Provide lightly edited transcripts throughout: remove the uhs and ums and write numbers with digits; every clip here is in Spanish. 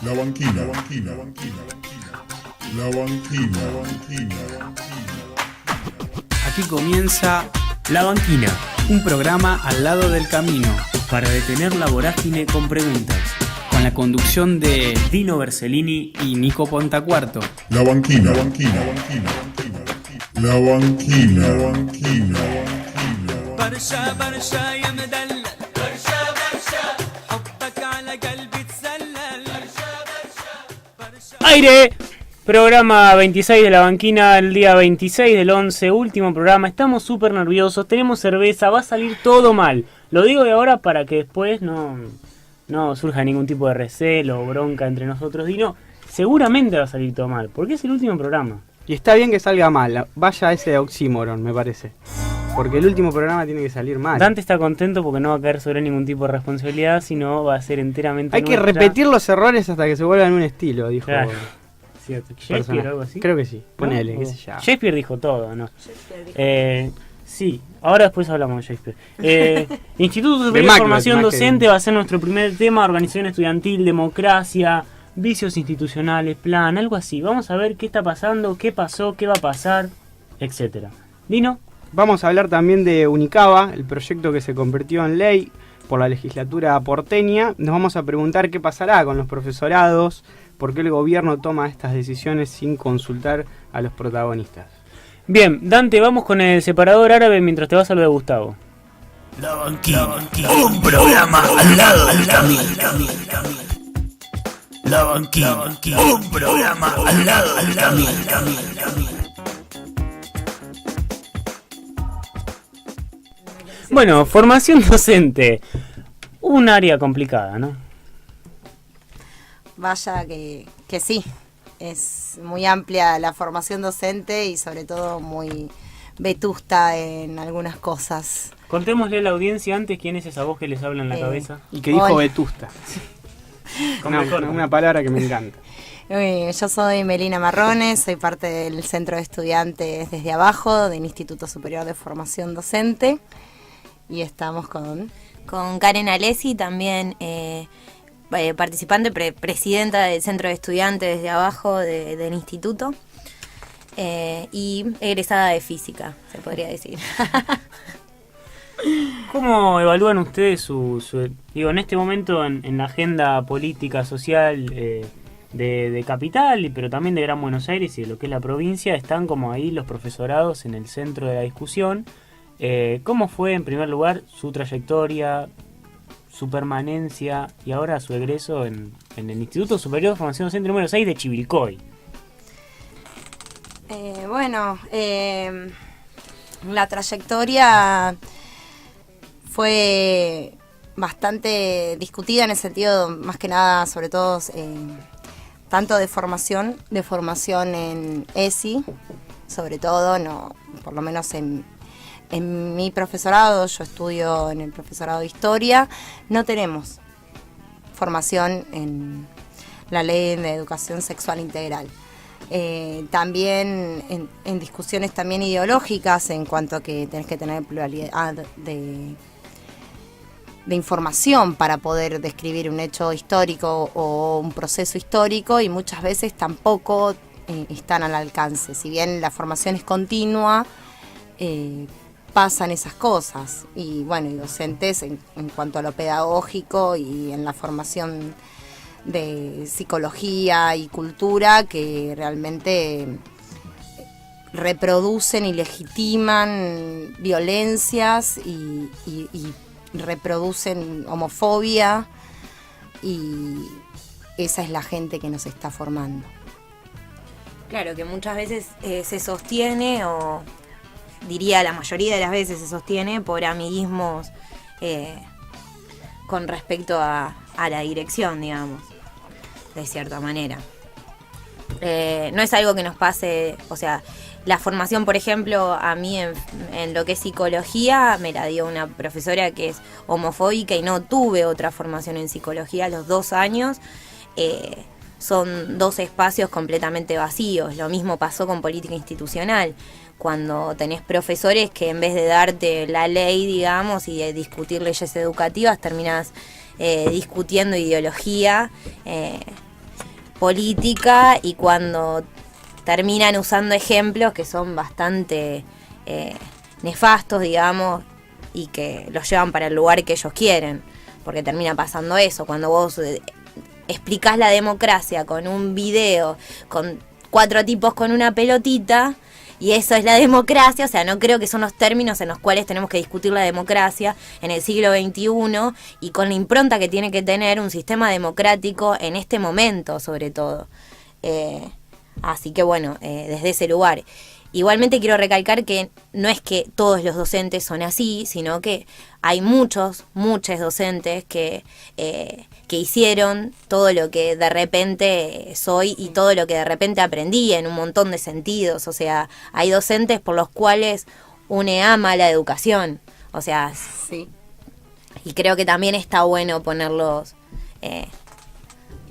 La banquina, la banquina, la banquina, la banquina, la banquina. Aquí comienza La Banquina, un programa al lado del camino para detener la vorágine con preguntas, con la conducción de Dino Bersellini y Nico Pontacuarto. La banquina, la banquina, la banquina, la banquina, la banquina. برشا برشا يا مدلل برشا برشا حبك على قلبي تسلل برشا برشا Aire, programa 26 de La Banquina, el día 26 del 11, último programa. Estamos súper nerviosos, tenemos cerveza, va a salir todo mal. Lo digo de ahora para que después no surja ningún tipo de recelo o bronca entre nosotros. Dino, seguramente va a salir todo mal, porque es el último programa. Y está bien que salga mal, vaya ese oxímoron, me parece. Porque el último programa tiene que salir mal. Dante está contento porque no va a caer sobre ningún tipo de responsabilidad, sino va a ser enteramente Hay que nuestra. repetir los errores hasta que se vuelvan un estilo, dijo. Claro. Cierto. Shakespeare o algo así. Creo que sí, ponele, ¿No? qué sé yo. Shakespeare dijo todo, ¿no? Sí, ahora después hablamos de Shakespeare. Instituto Superior de Macbeth, Formación más que- Docente va a ser nuestro primer tema: organización estudiantil, democracia, vicios institucionales, plan, algo así. Vamos a ver qué está pasando, qué pasó, qué va a pasar, etcétera. Dino. Vamos a hablar también de Unicaba, el proyecto que se convirtió en ley por la legislatura porteña. Nos vamos a preguntar qué pasará con los profesorados, por qué el gobierno toma estas decisiones sin consultar a los protagonistas. Bien, Dante, vamos con el separador árabe mientras te vas a lo de Gustavo. La Banquina, un programa al lado del camino. La Banquina, un programa al lado del camino. Bueno, formación docente. Un área complicada, ¿no? Vaya que sí, es muy amplia la formación docente y sobre todo muy vetusta en algunas cosas. Contémosle a la audiencia antes quién es esa voz que les habla en la cabeza. Y que dijo Hola. vetusta. Una palabra que me encanta. Yo soy Melina Marrones, soy parte del Centro de Estudiantes Desde Abajo del Instituto Superior de Formación Docente y estamos con Karen Alessi, también participante, presidenta del Centro de Estudiantes Desde Abajo del instituto y egresada de física, se podría decir. ¿Cómo evalúan ustedes digo, en este momento en la agenda política, social de Capital, pero también de Gran Buenos Aires y de lo que es la provincia? Están como ahí los profesorados en el centro de la discusión. ¿Cómo fue en primer lugar su trayectoria, su permanencia y ahora su egreso en el Instituto Superior de Formación Docente número 6 de Chivilcoy? La trayectoria fue bastante discutida en el sentido, más que nada, sobre todo, tanto de formación en ESI, sobre todo, no, por lo menos en mi profesorado. Yo estudio en el profesorado de Historia, no tenemos formación en la ley de educación sexual integral. También en discusiones también ideológicas en cuanto a que tenés que tener pluralidad de información para poder describir un hecho histórico o un proceso histórico, y muchas veces tampoco están al alcance. Si bien la formación es continua, pasan esas cosas. Y bueno, y docentes en cuanto a lo pedagógico y en la formación de psicología y cultura, que realmente reproducen y legitiman violencias y reproducen homofobia, y esa es la gente que nos está formando. Claro, que muchas veces se sostiene, o diría la mayoría de las veces se sostiene por amiguismos con respecto a la dirección, digamos, de cierta manera. No es algo que nos pase, o sea, la formación, por ejemplo, a mí en lo que es psicología me la dio una profesora que es homofóbica y no tuve otra formación en psicología a los 2 años. Son 2 espacios completamente vacíos. Lo mismo pasó con política institucional. Cuando tenés profesores que en vez de darte la ley, digamos, y de discutir leyes educativas, terminás discutiendo ideología política y cuando terminan usando ejemplos que son bastante nefastos, digamos, y que los llevan para el lugar que ellos quieren, porque termina pasando eso, cuando vos explicás la democracia con un video, con 4 tipos con una pelotita, y eso es la democracia. O sea, no creo que son los términos en los cuales tenemos que discutir la democracia en el siglo XXI y con la impronta que tiene que tener un sistema democrático en este momento, sobre todo. Así que bueno, desde ese lugar. Igualmente quiero recalcar que no es que todos los docentes son así, sino que hay muchos docentes que hicieron todo lo que de repente soy y todo lo que de repente aprendí en un montón de sentidos. O sea, hay docentes por los cuales uno ama la educación. O sea, Sí. y creo que también está bueno ponerlos, Que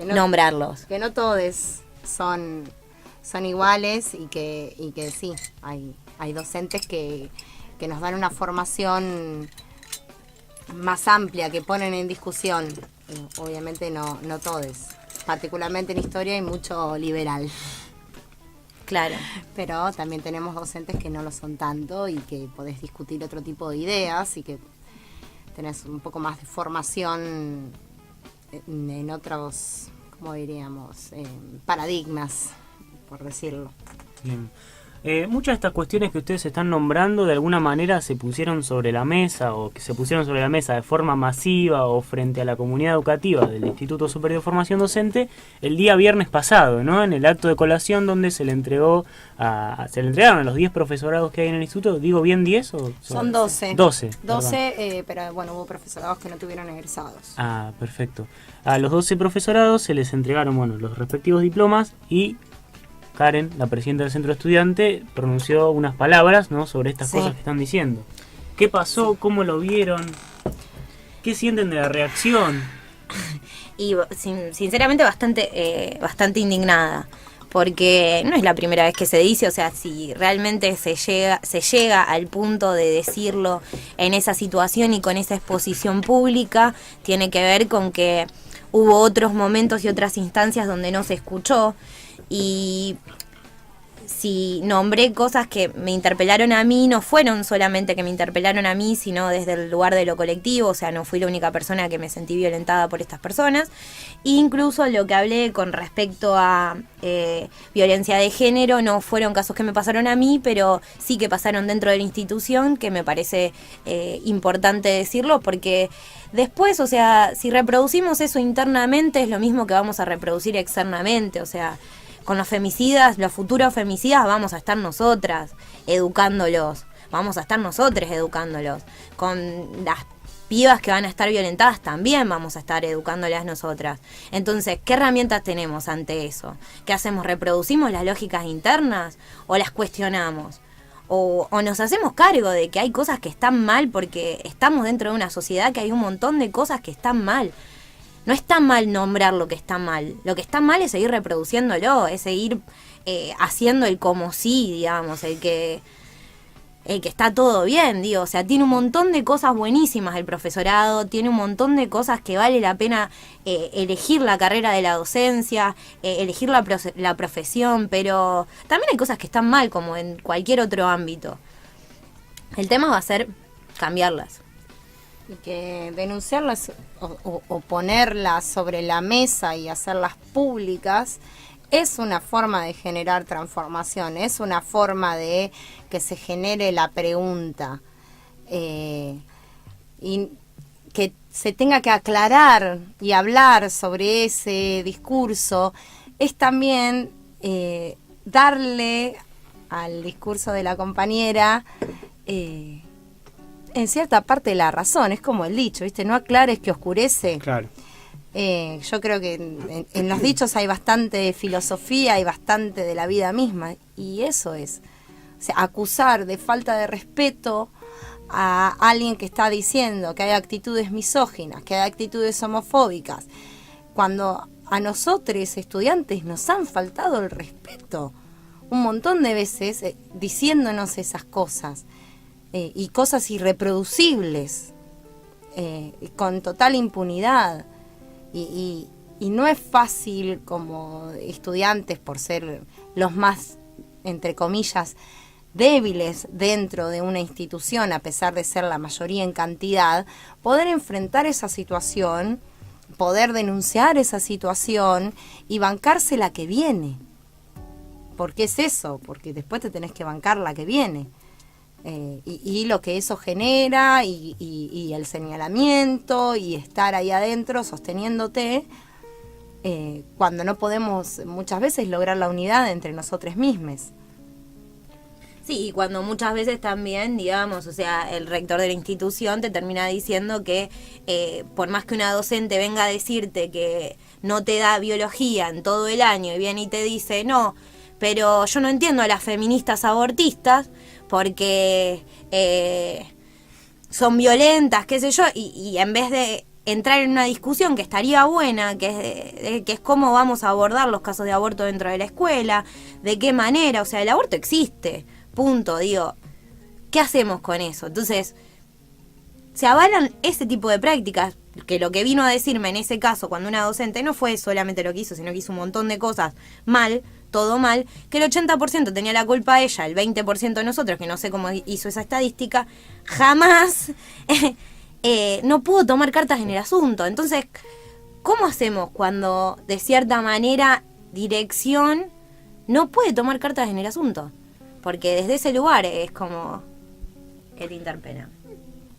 no- nombrarlos. Que no todos son iguales y que sí, hay docentes que nos dan una formación más amplia, que ponen en discusión. Obviamente no todos. Particularmente en historia hay mucho liberal. Claro. Pero también tenemos docentes que no lo son tanto y que podés discutir otro tipo de ideas y que tenés un poco más de formación en otros, ¿cómo diríamos? Paradigmas, por decirlo. Bien. Muchas de estas cuestiones que ustedes están nombrando de alguna manera se pusieron sobre la mesa o que se pusieron sobre la mesa de forma masiva o frente a la comunidad educativa del Instituto Superior de Formación Docente el día viernes pasado, ¿no? En el acto de colación donde se le entregaron a los 10 profesorados que hay en el instituto. ¿Digo bien 10 o Son 12. 12. 12, pero bueno, hubo profesorados que no tuvieron egresados. Ah, perfecto. A los 12 profesorados se les entregaron, bueno, los respectivos diplomas y Karen, la presidenta del centro estudiante, pronunció unas palabras, ¿no?, sobre estas Sí. cosas que están diciendo. ¿Qué pasó? ¿Cómo lo vieron? ¿Qué sienten de la reacción? Y sinceramente bastante indignada, porque no es la primera vez que se dice. O sea, si realmente se llega al punto de decirlo en esa situación y con esa exposición pública, tiene que ver con que hubo otros momentos y otras instancias donde no se escuchó. Y si nombré cosas que me interpelaron a mí, no fueron solamente que me interpelaron a mí, sino desde el lugar de lo colectivo. O sea, no fui la única persona que me sentí violentada por estas personas. Incluso lo que hablé con respecto a violencia de género no fueron casos que me pasaron a mí, pero sí que pasaron dentro de la institución, que me parece importante decirlo, porque después, o sea, si reproducimos eso internamente es lo mismo que vamos a reproducir externamente. O sea, con los femicidas, los futuros femicidas, vamos a estar nosotras educándolos, vamos a estar nosotros educándolos. Con las pibas que van a estar violentadas también vamos a estar educándolas nosotras. Entonces, ¿qué herramientas tenemos ante eso? ¿Qué hacemos? ¿Reproducimos las lógicas internas o las cuestionamos? O nos hacemos cargo de que hay cosas que están mal porque estamos dentro de una sociedad que hay un montón de cosas que están mal. No está mal nombrar lo que está mal. Lo que está mal es seguir reproduciéndolo, es seguir haciendo el como sí, digamos, el que está todo bien, digo. O sea, tiene un montón de cosas buenísimas el profesorado, tiene un montón de cosas que vale la pena elegir la carrera de la docencia, elegir la profesión, pero también hay cosas que están mal, como en cualquier otro ámbito. El tema va a ser cambiarlas. Y que denunciarlas o ponerlas sobre la mesa y hacerlas públicas es una forma de generar transformación, es una forma de que se genere la pregunta y que se tenga que aclarar y hablar sobre ese discurso. Es también darle al discurso de la compañera en cierta parte la razón. Es como el dicho, ¿viste? No aclares que oscurece. Claro. Yo creo que en los dichos hay bastante de filosofía y bastante de la vida misma, y eso es, o sea, acusar de falta de respeto a alguien que está diciendo que hay actitudes misóginas, que hay actitudes homofóbicas, cuando a nosotros estudiantes nos han faltado el respeto un montón de veces diciéndonos esas cosas. Y cosas irreproducibles, con total impunidad. Y y no es fácil como estudiantes, por ser los más, entre comillas, débiles dentro de una institución, a pesar de ser la mayoría en cantidad, poder enfrentar esa situación, poder denunciar esa situación y bancarse la que viene. ¿Por qué es eso? Porque después te tenés que bancar la que viene. Y lo que eso genera, y el señalamiento, y estar ahí adentro sosteniéndote, cuando no podemos muchas veces lograr la unidad entre nosotros mismos. Sí, y cuando muchas veces también, digamos, o sea, el rector de la institución te termina diciendo que por más que una docente venga a decirte que no te da biología en todo el año y viene y te dice, no, pero yo no entiendo a las feministas abortistas porque son violentas, qué sé yo, y en vez de entrar en una discusión que estaría buena, que es cómo vamos a abordar los casos de aborto dentro de la escuela, de qué manera, o sea, el aborto existe. Punto, digo, ¿qué hacemos con eso? Entonces, se avalan ese tipo de prácticas, que lo que vino a decirme en ese caso, cuando una docente no fue solamente lo que hizo, sino que hizo un montón de cosas mal, todo mal, que el 80% tenía la culpa ella, el 20% nosotros, que no sé cómo hizo esa estadística, jamás no pudo tomar cartas en el asunto. Entonces, ¿cómo hacemos cuando, de cierta manera, dirección no puede tomar cartas en el asunto? Porque desde ese lugar es como que te interpela.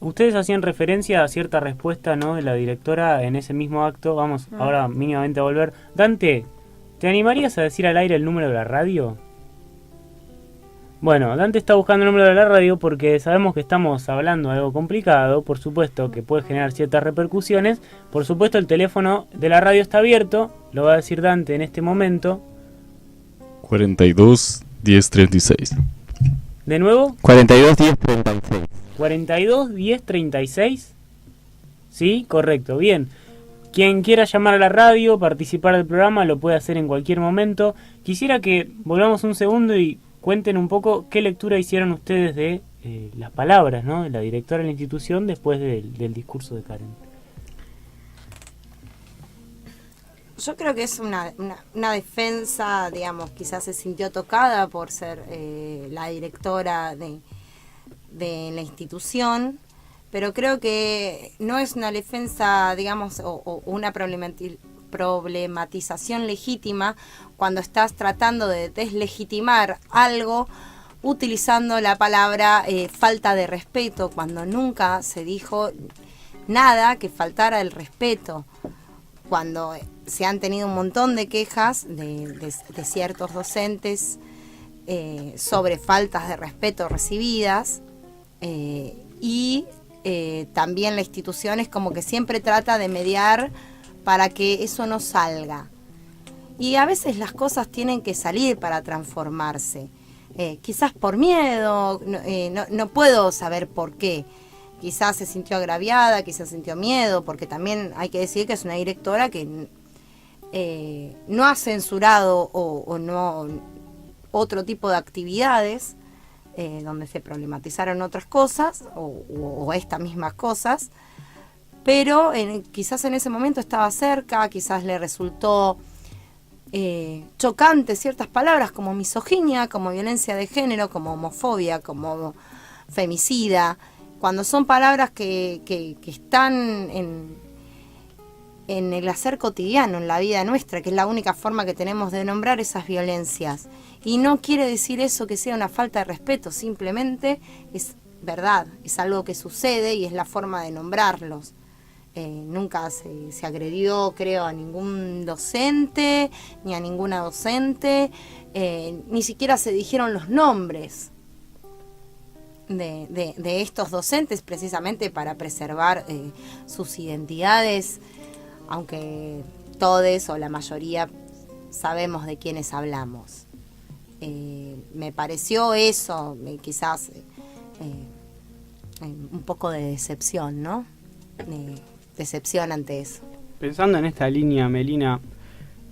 Ustedes hacían referencia a cierta respuesta, ¿no?, de la directora en ese mismo acto. Vamos ahora mínimamente a volver. Dante, ¿te animarías a decir al aire el número de la radio? Bueno, Dante está buscando el número de la radio porque sabemos que estamos hablando de algo complicado, por supuesto que puede generar ciertas repercusiones. Por supuesto el teléfono de la radio está abierto, lo va a decir Dante en este momento. 42 10 36. ¿De nuevo? 42 10 36. 42 10 36. Sí, correcto, bien. Quien quiera llamar a la radio, participar del programa, lo puede hacer en cualquier momento. Quisiera que volvamos un segundo y cuenten un poco qué lectura hicieron ustedes de las palabras, ¿no?, de la directora de la institución después del discurso de Karen. Yo creo que es una defensa, digamos, quizás se sintió tocada por ser la directora de la institución, pero creo que no es una defensa, digamos, o una problematización legítima cuando estás tratando de deslegitimar algo utilizando la palabra falta de respeto, cuando nunca se dijo nada que faltara el respeto. Cuando se han tenido un montón de quejas de ciertos docentes sobre faltas de respeto recibidas, y también la institución es como que siempre trata de mediar para que eso no salga. Y a veces las cosas tienen que salir para transformarse. Quizás por miedo, no puedo saber por qué. Quizás se sintió agraviada, quizás sintió miedo, porque también hay que decir que es una directora que no ha censurado o no otro tipo de actividades donde se problematizaron otras cosas o estas mismas cosas, pero quizás en ese momento estaba cerca, quizás le resultó chocante ciertas palabras como misoginia, como violencia de género, como homofobia, como femicida, cuando son palabras que están en el hacer cotidiano, en la vida nuestra, que es la única forma que tenemos de nombrar esas violencias. Y no quiere decir eso que sea una falta de respeto, simplemente es verdad, es algo que sucede y es la forma de nombrarlos. Nunca se agredió, creo, a ningún docente, ni a ninguna docente, ni siquiera se dijeron los nombres de estos docentes, precisamente para preservar sus identidades, aunque todos o la mayoría sabemos de quiénes hablamos. Me pareció eso, quizás un poco de decepción, ¿no? Decepción ante eso. Pensando en esta línea, Melina,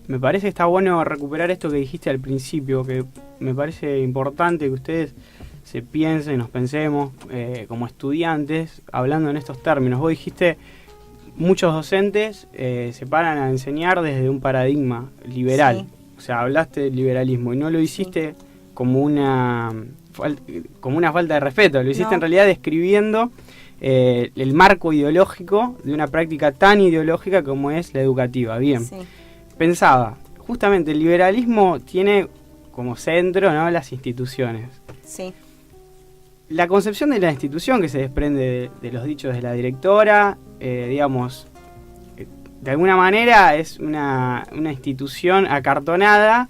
me parece que está bueno recuperar esto que dijiste al principio, que me parece importante que ustedes se piensen, nos pensemos como estudiantes, hablando en estos términos. Vos dijiste, muchos docentes se paran a enseñar desde un paradigma liberal. Sí. O sea, hablaste del liberalismo y no lo hiciste como una falta de respeto, lo hiciste No. en realidad describiendo el marco ideológico de una práctica tan ideológica como es la educativa. Bien, Sí. pensaba, justamente el liberalismo tiene como centro, ¿no?, las instituciones. Sí. La concepción de la institución que se desprende de los dichos de la directora, digamos, de alguna manera es una institución acartonada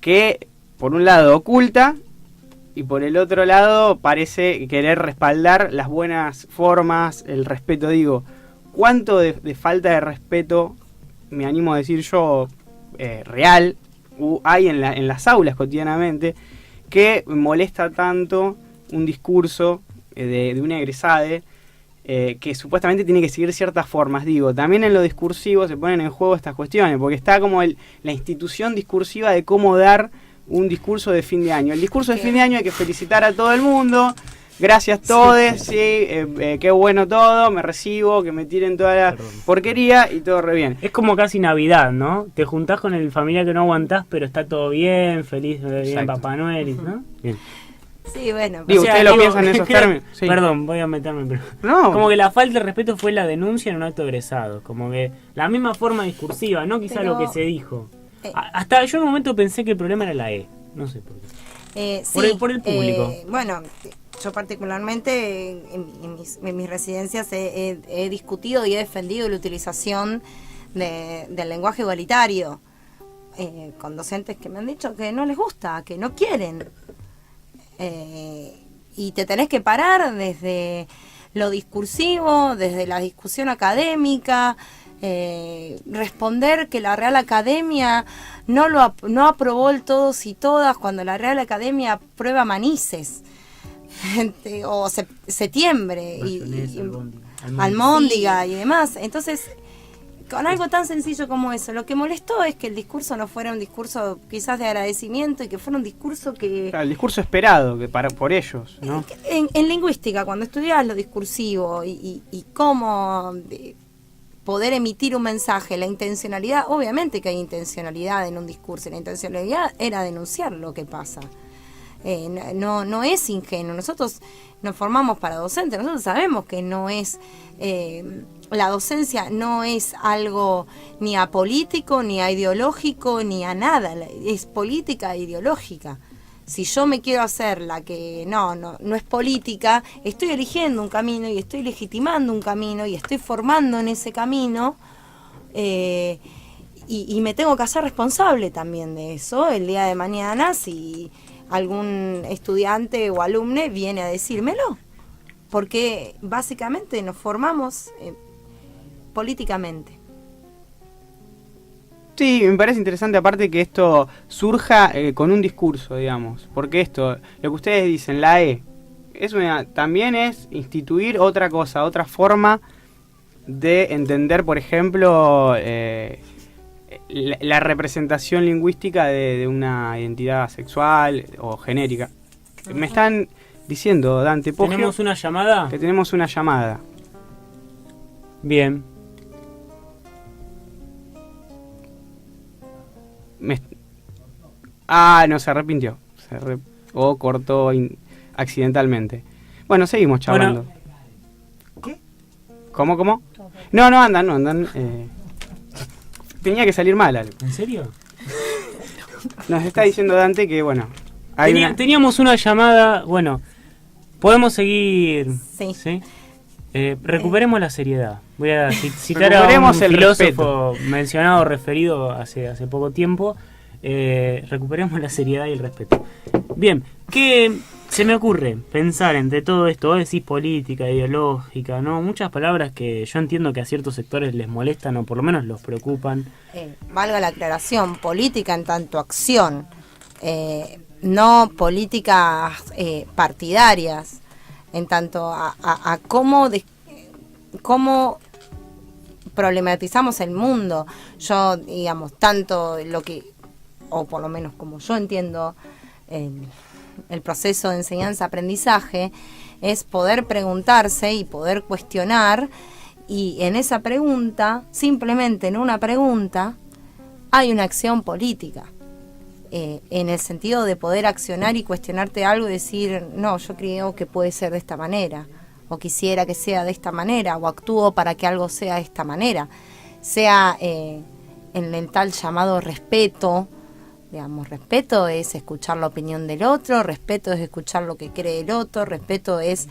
que por un lado oculta y por el otro lado parece querer respaldar las buenas formas, el respeto. Digo, ¿cuánto de falta de respeto, me animo a decir yo, real hay en las aulas cotidianamente, que molesta tanto un discurso de una egresade que supuestamente tiene que seguir ciertas formas? Digo, también en lo discursivo se ponen en juego estas cuestiones, porque está como la institución discursiva de cómo dar un discurso de fin de año. El discurso de fin de año hay que felicitar a todo el mundo, gracias todes, sí, qué bueno todo, me recibo, que me tiren toda la porquería y todo re bien. Es como casi Navidad, ¿no? Te juntás con el familiar que no aguantás, pero está todo bien, feliz, bien Exacto. Papá Noel, ¿no? Bien. Sí, bueno. Digo, ¿ustedes lo piensan en esos términos? Sí. Perdón, voy a meterme, pero... No. Como que la falta de respeto fue la denuncia en un acto egresado. Como que la misma forma discursiva, no quizá Pero, lo que se dijo. eh, Hasta yo en un momento pensé que el problema era la E. No sé por qué. Sí, por el público. Bueno, yo particularmente en mis residencias he discutido y he defendido la utilización del lenguaje igualitario con docentes que me han dicho que no les gusta, que no quieren. Y te tenés que parar desde lo discursivo, desde la discusión académica, responder que la Real Academia no aprobó el todos y todas cuando la Real Academia aprueba manices o septiembre y almóndiga y demás. Entonces, con algo tan sencillo como eso, lo que molestó es que el discurso no fuera un discurso quizás de agradecimiento y que fuera un discurso que... Claro, el discurso esperado por ellos, ¿no? En lingüística, cuando estudias lo discursivo y cómo poder emitir un mensaje, la intencionalidad, obviamente que hay intencionalidad en un discurso, la intencionalidad era denunciar lo que pasa. No es ingenuo, nosotros nos formamos para docentes, nosotros sabemos que no es... la docencia no es algo ni apolítico, ni a ideológico, ni a nada, es política e ideológica. Si yo me quiero hacer la que no es política, estoy eligiendo un camino y estoy legitimando un camino y estoy formando en ese camino y me tengo que hacer responsable también de eso el día de mañana si algún estudiante o alumne viene a decírmelo. Porque básicamente nos formamos políticamente. Sí, me parece interesante aparte que esto surja con un discurso, digamos, porque esto, lo que ustedes dicen, la E, también es instituir otra cosa, otra forma de entender, por ejemplo, la representación lingüística de una identidad sexual o genérica. Me están diciendo, Dante Poggio, ¿Tenemos una llamada? que tenemos una llamada. Bien. No, se arrepintió. O cortó accidentalmente. Bueno, seguimos charlando. ¿Qué? ¿Cómo? No andan. Tenía que salir mal algo. ¿En serio? Nos está diciendo Dante que, bueno... Teníamos una llamada, bueno, podemos seguir. Sí. Recuperemos la seriedad. Voy a citar a un Recuperemos el filósofo mencionado, referido hace poco tiempo. Recuperemos la seriedad y el respeto. Bien, ¿qué se me ocurre pensar entre todo esto? Vos decís política, ideológica, ¿no? Muchas palabras que yo entiendo que a ciertos sectores les molestan o por lo menos los preocupan. Valga la aclaración, política en tanto acción, no políticas partidarias, en tanto a cómo problematizamos el mundo. Yo, digamos, tanto lo que, o por lo menos como yo entiendo el proceso de enseñanza-aprendizaje, es poder preguntarse y poder cuestionar Y en esa pregunta, simplemente en una pregunta, hay una acción política. En el sentido de poder accionar y cuestionarte algo y decir, no, yo creo que puede ser de esta manera, o quisiera que sea de esta manera, o actúo para que algo sea de esta manera. Sea en el tal llamado respeto, digamos, respeto es escuchar la opinión del otro, respeto es escuchar lo que cree el otro, respeto es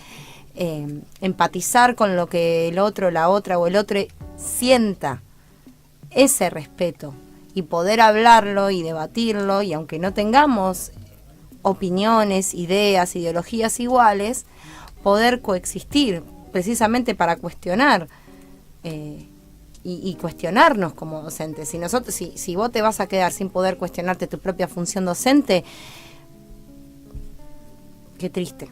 empatizar con lo que el otro, la otra o el otro sienta, ese respeto, y poder hablarlo y debatirlo, y aunque no tengamos opiniones, ideas, ideologías iguales, poder coexistir, precisamente para cuestionar y cuestionarnos como docentes. Si nosotros, si vos te vas a quedar sin poder cuestionarte tu propia función docente, qué triste.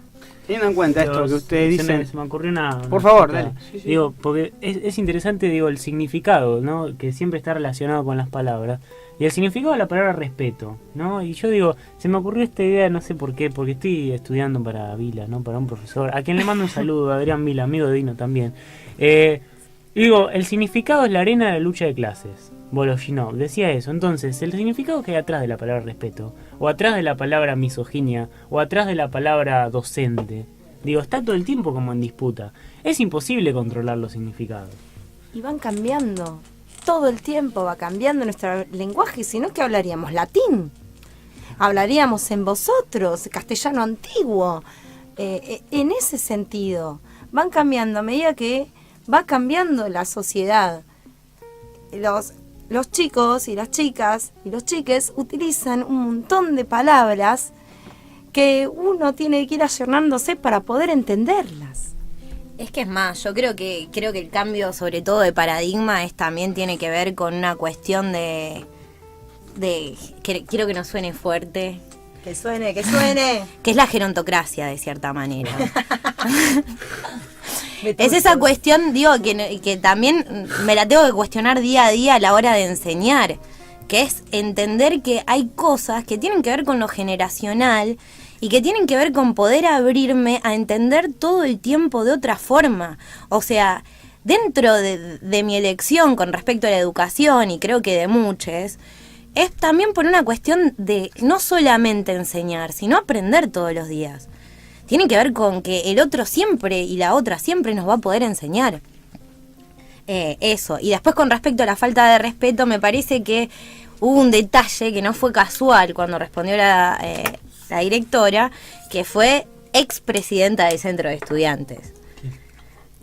Teniendo en cuenta esto que ustedes dicen... Se me ocurrió una por favor, cosa. dale. Sí, sí. Digo, porque es interesante, digo, el significado, ¿no? Que siempre está relacionado con las palabras. Y el significado de la palabra respeto, ¿no? Y yo digo, se me ocurrió esta idea, no sé por qué, porque estoy estudiando para Vila, ¿no? Para un profesor, a quien le mando un saludo, a Adrián Vila, amigo de Dino también. Digo, el significado es la arena de la lucha de clases. Voloshinov decía eso. Entonces, el significado que hay atrás de la palabra respeto, o atrás de la palabra misoginia, o atrás de la palabra docente, digo, está todo el tiempo como en disputa. Es imposible controlar los significados. Y van cambiando, todo el tiempo va cambiando nuestro lenguaje, si no, ¿qué hablaríamos? Latín, hablaríamos en vosotros, castellano antiguo. En ese sentido, van cambiando a medida que va cambiando la sociedad. Los chicos y las chicas y los chiques utilizan un montón de palabras que uno tiene que ir ayornándose para poder entenderlas. Es que es más, yo creo que el cambio, sobre todo de paradigma, también tiene que ver con una cuestión de que quiero que no suene fuerte. Que suene, que suene. Que es la gerontocracia, de cierta manera. Es esa cuestión, digo, que también me la tengo que cuestionar día a día a la hora de enseñar, que es entender que hay cosas que tienen que ver con lo generacional y que tienen que ver con poder abrirme a entender todo el tiempo de otra forma. O sea, dentro de mi elección con respecto a la educación, y creo que de muchos, es también por una cuestión de no solamente enseñar, sino aprender todos los días. Tiene que ver con que el otro siempre y la otra siempre nos va a poder enseñar. Eso. Y después, con respecto a la falta de respeto, me parece que hubo un detalle que no fue casual cuando respondió la directora, que fue expresidenta del centro de estudiantes.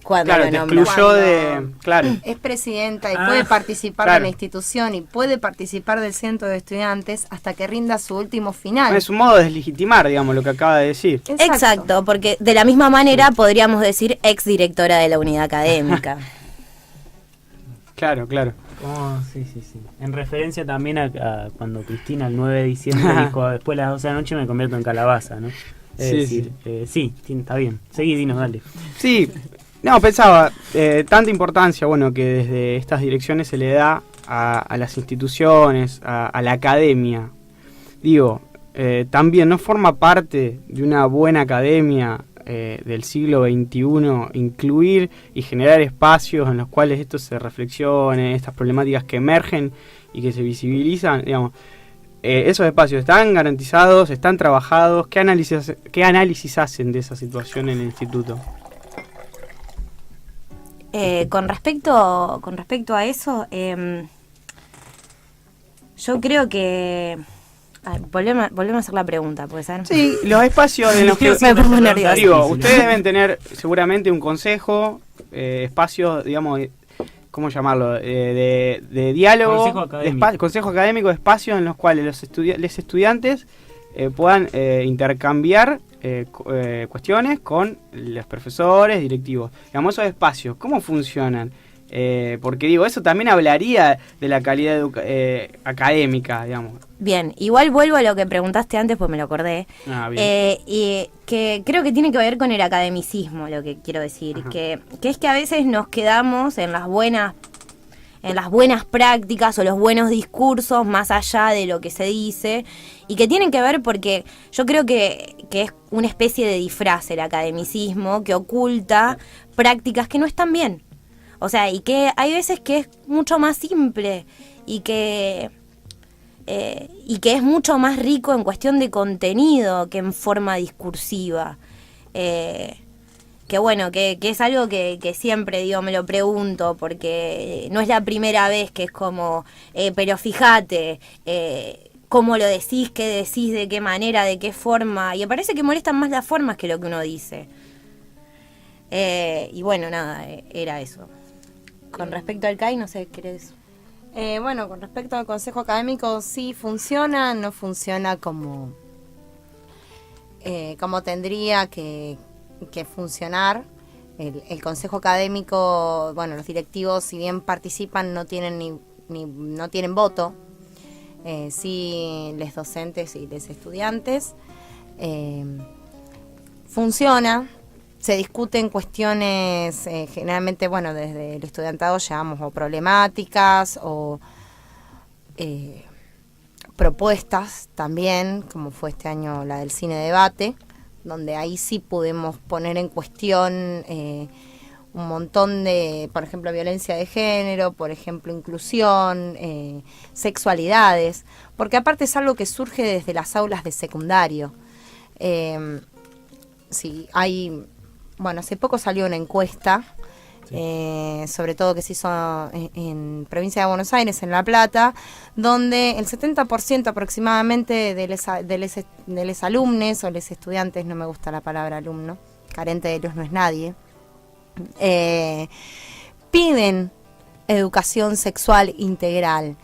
Cuando Claro, lo te nombró. excluyó de... Claro. Es presidenta y puede participar claro. de la institución y puede participar del centro de estudiantes hasta que rinda su último final. Es un modo de deslegitimar, digamos, lo que acaba de decir. Exacto, porque de la misma manera podríamos decir exdirectora de la unidad académica. Claro, claro. Oh, sí. En referencia también a cuando Cristina el 9 de diciembre dijo, después de las 12 de la noche me convierto en calabaza, ¿no? Es Sí, decir, sí, está bien. Seguí, dinos, dale. Sí, no, pensaba, tanta importancia, bueno, que desde estas direcciones se le da a las instituciones, a la academia. Digo, también no forma parte de una buena academia del siglo XXI incluir y generar espacios en los cuales esto se reflexione, estas problemáticas que emergen y que se visibilizan, digamos. Esos espacios están garantizados, están trabajados. ¿Qué análisis hacen de esa situación en el instituto? Con respecto a eso, yo creo que... Volvemos a hacer la pregunta, ¿puede ser? Sí, los espacios en los que... Me pongo nerviosa. Digo, ustedes deben tener seguramente un consejo, espacios, digamos, ¿cómo llamarlo? De diálogo, Consejo académico. consejo académico, espacios en los cuales los estudiantes puedan intercambiar cuestiones con los profesores, directivos. Digamos, esos espacios, ¿cómo funcionan? Porque digo, eso también hablaría de la calidad académica, digamos. Bien, igual vuelvo a lo que preguntaste antes, pues me lo acordé. Bien. Y que creo que tiene que ver con el academicismo, lo que quiero decir. Que es que a veces nos quedamos en las buenas prácticas o los buenos discursos más allá de lo que se dice, y que tienen que ver porque yo creo que es una especie de disfraz el academicismo que oculta prácticas que no están bien. O sea, y que hay veces que es mucho más simple y que es mucho más rico en cuestión de contenido que en forma discursiva. Que bueno, que es algo que siempre digo, me lo pregunto, porque no es la primera vez que es como, pero fíjate, cómo lo decís, qué decís, de qué manera, de qué forma, y me parece que molestan más las formas que lo que uno dice. Y bueno, nada, era eso. Con respecto al CAI, no sé, ¿querés? Bueno, con respecto al Consejo Académico, sí funciona, no funciona como tendría que funcionar. El Consejo Académico, bueno, los directivos, si bien participan, no tienen no tienen voto. Sí, los docentes y los estudiantes. Funciona. Se discuten cuestiones, generalmente, bueno, desde el estudiantado llevamos o problemáticas o propuestas también, como fue este año la del cine debate, donde ahí sí podemos poner en cuestión un montón de, por ejemplo, violencia de género, por ejemplo, inclusión, sexualidades, porque aparte es algo que surge desde las aulas de secundario. Sí, hay... Bueno, hace poco salió una encuesta, sobre todo que se hizo en provincia de Buenos Aires, en La Plata, donde el 70% aproximadamente de los alumnos o los estudiantes, no me gusta la palabra alumno, carente de ellos no es nadie, piden educación sexual integral,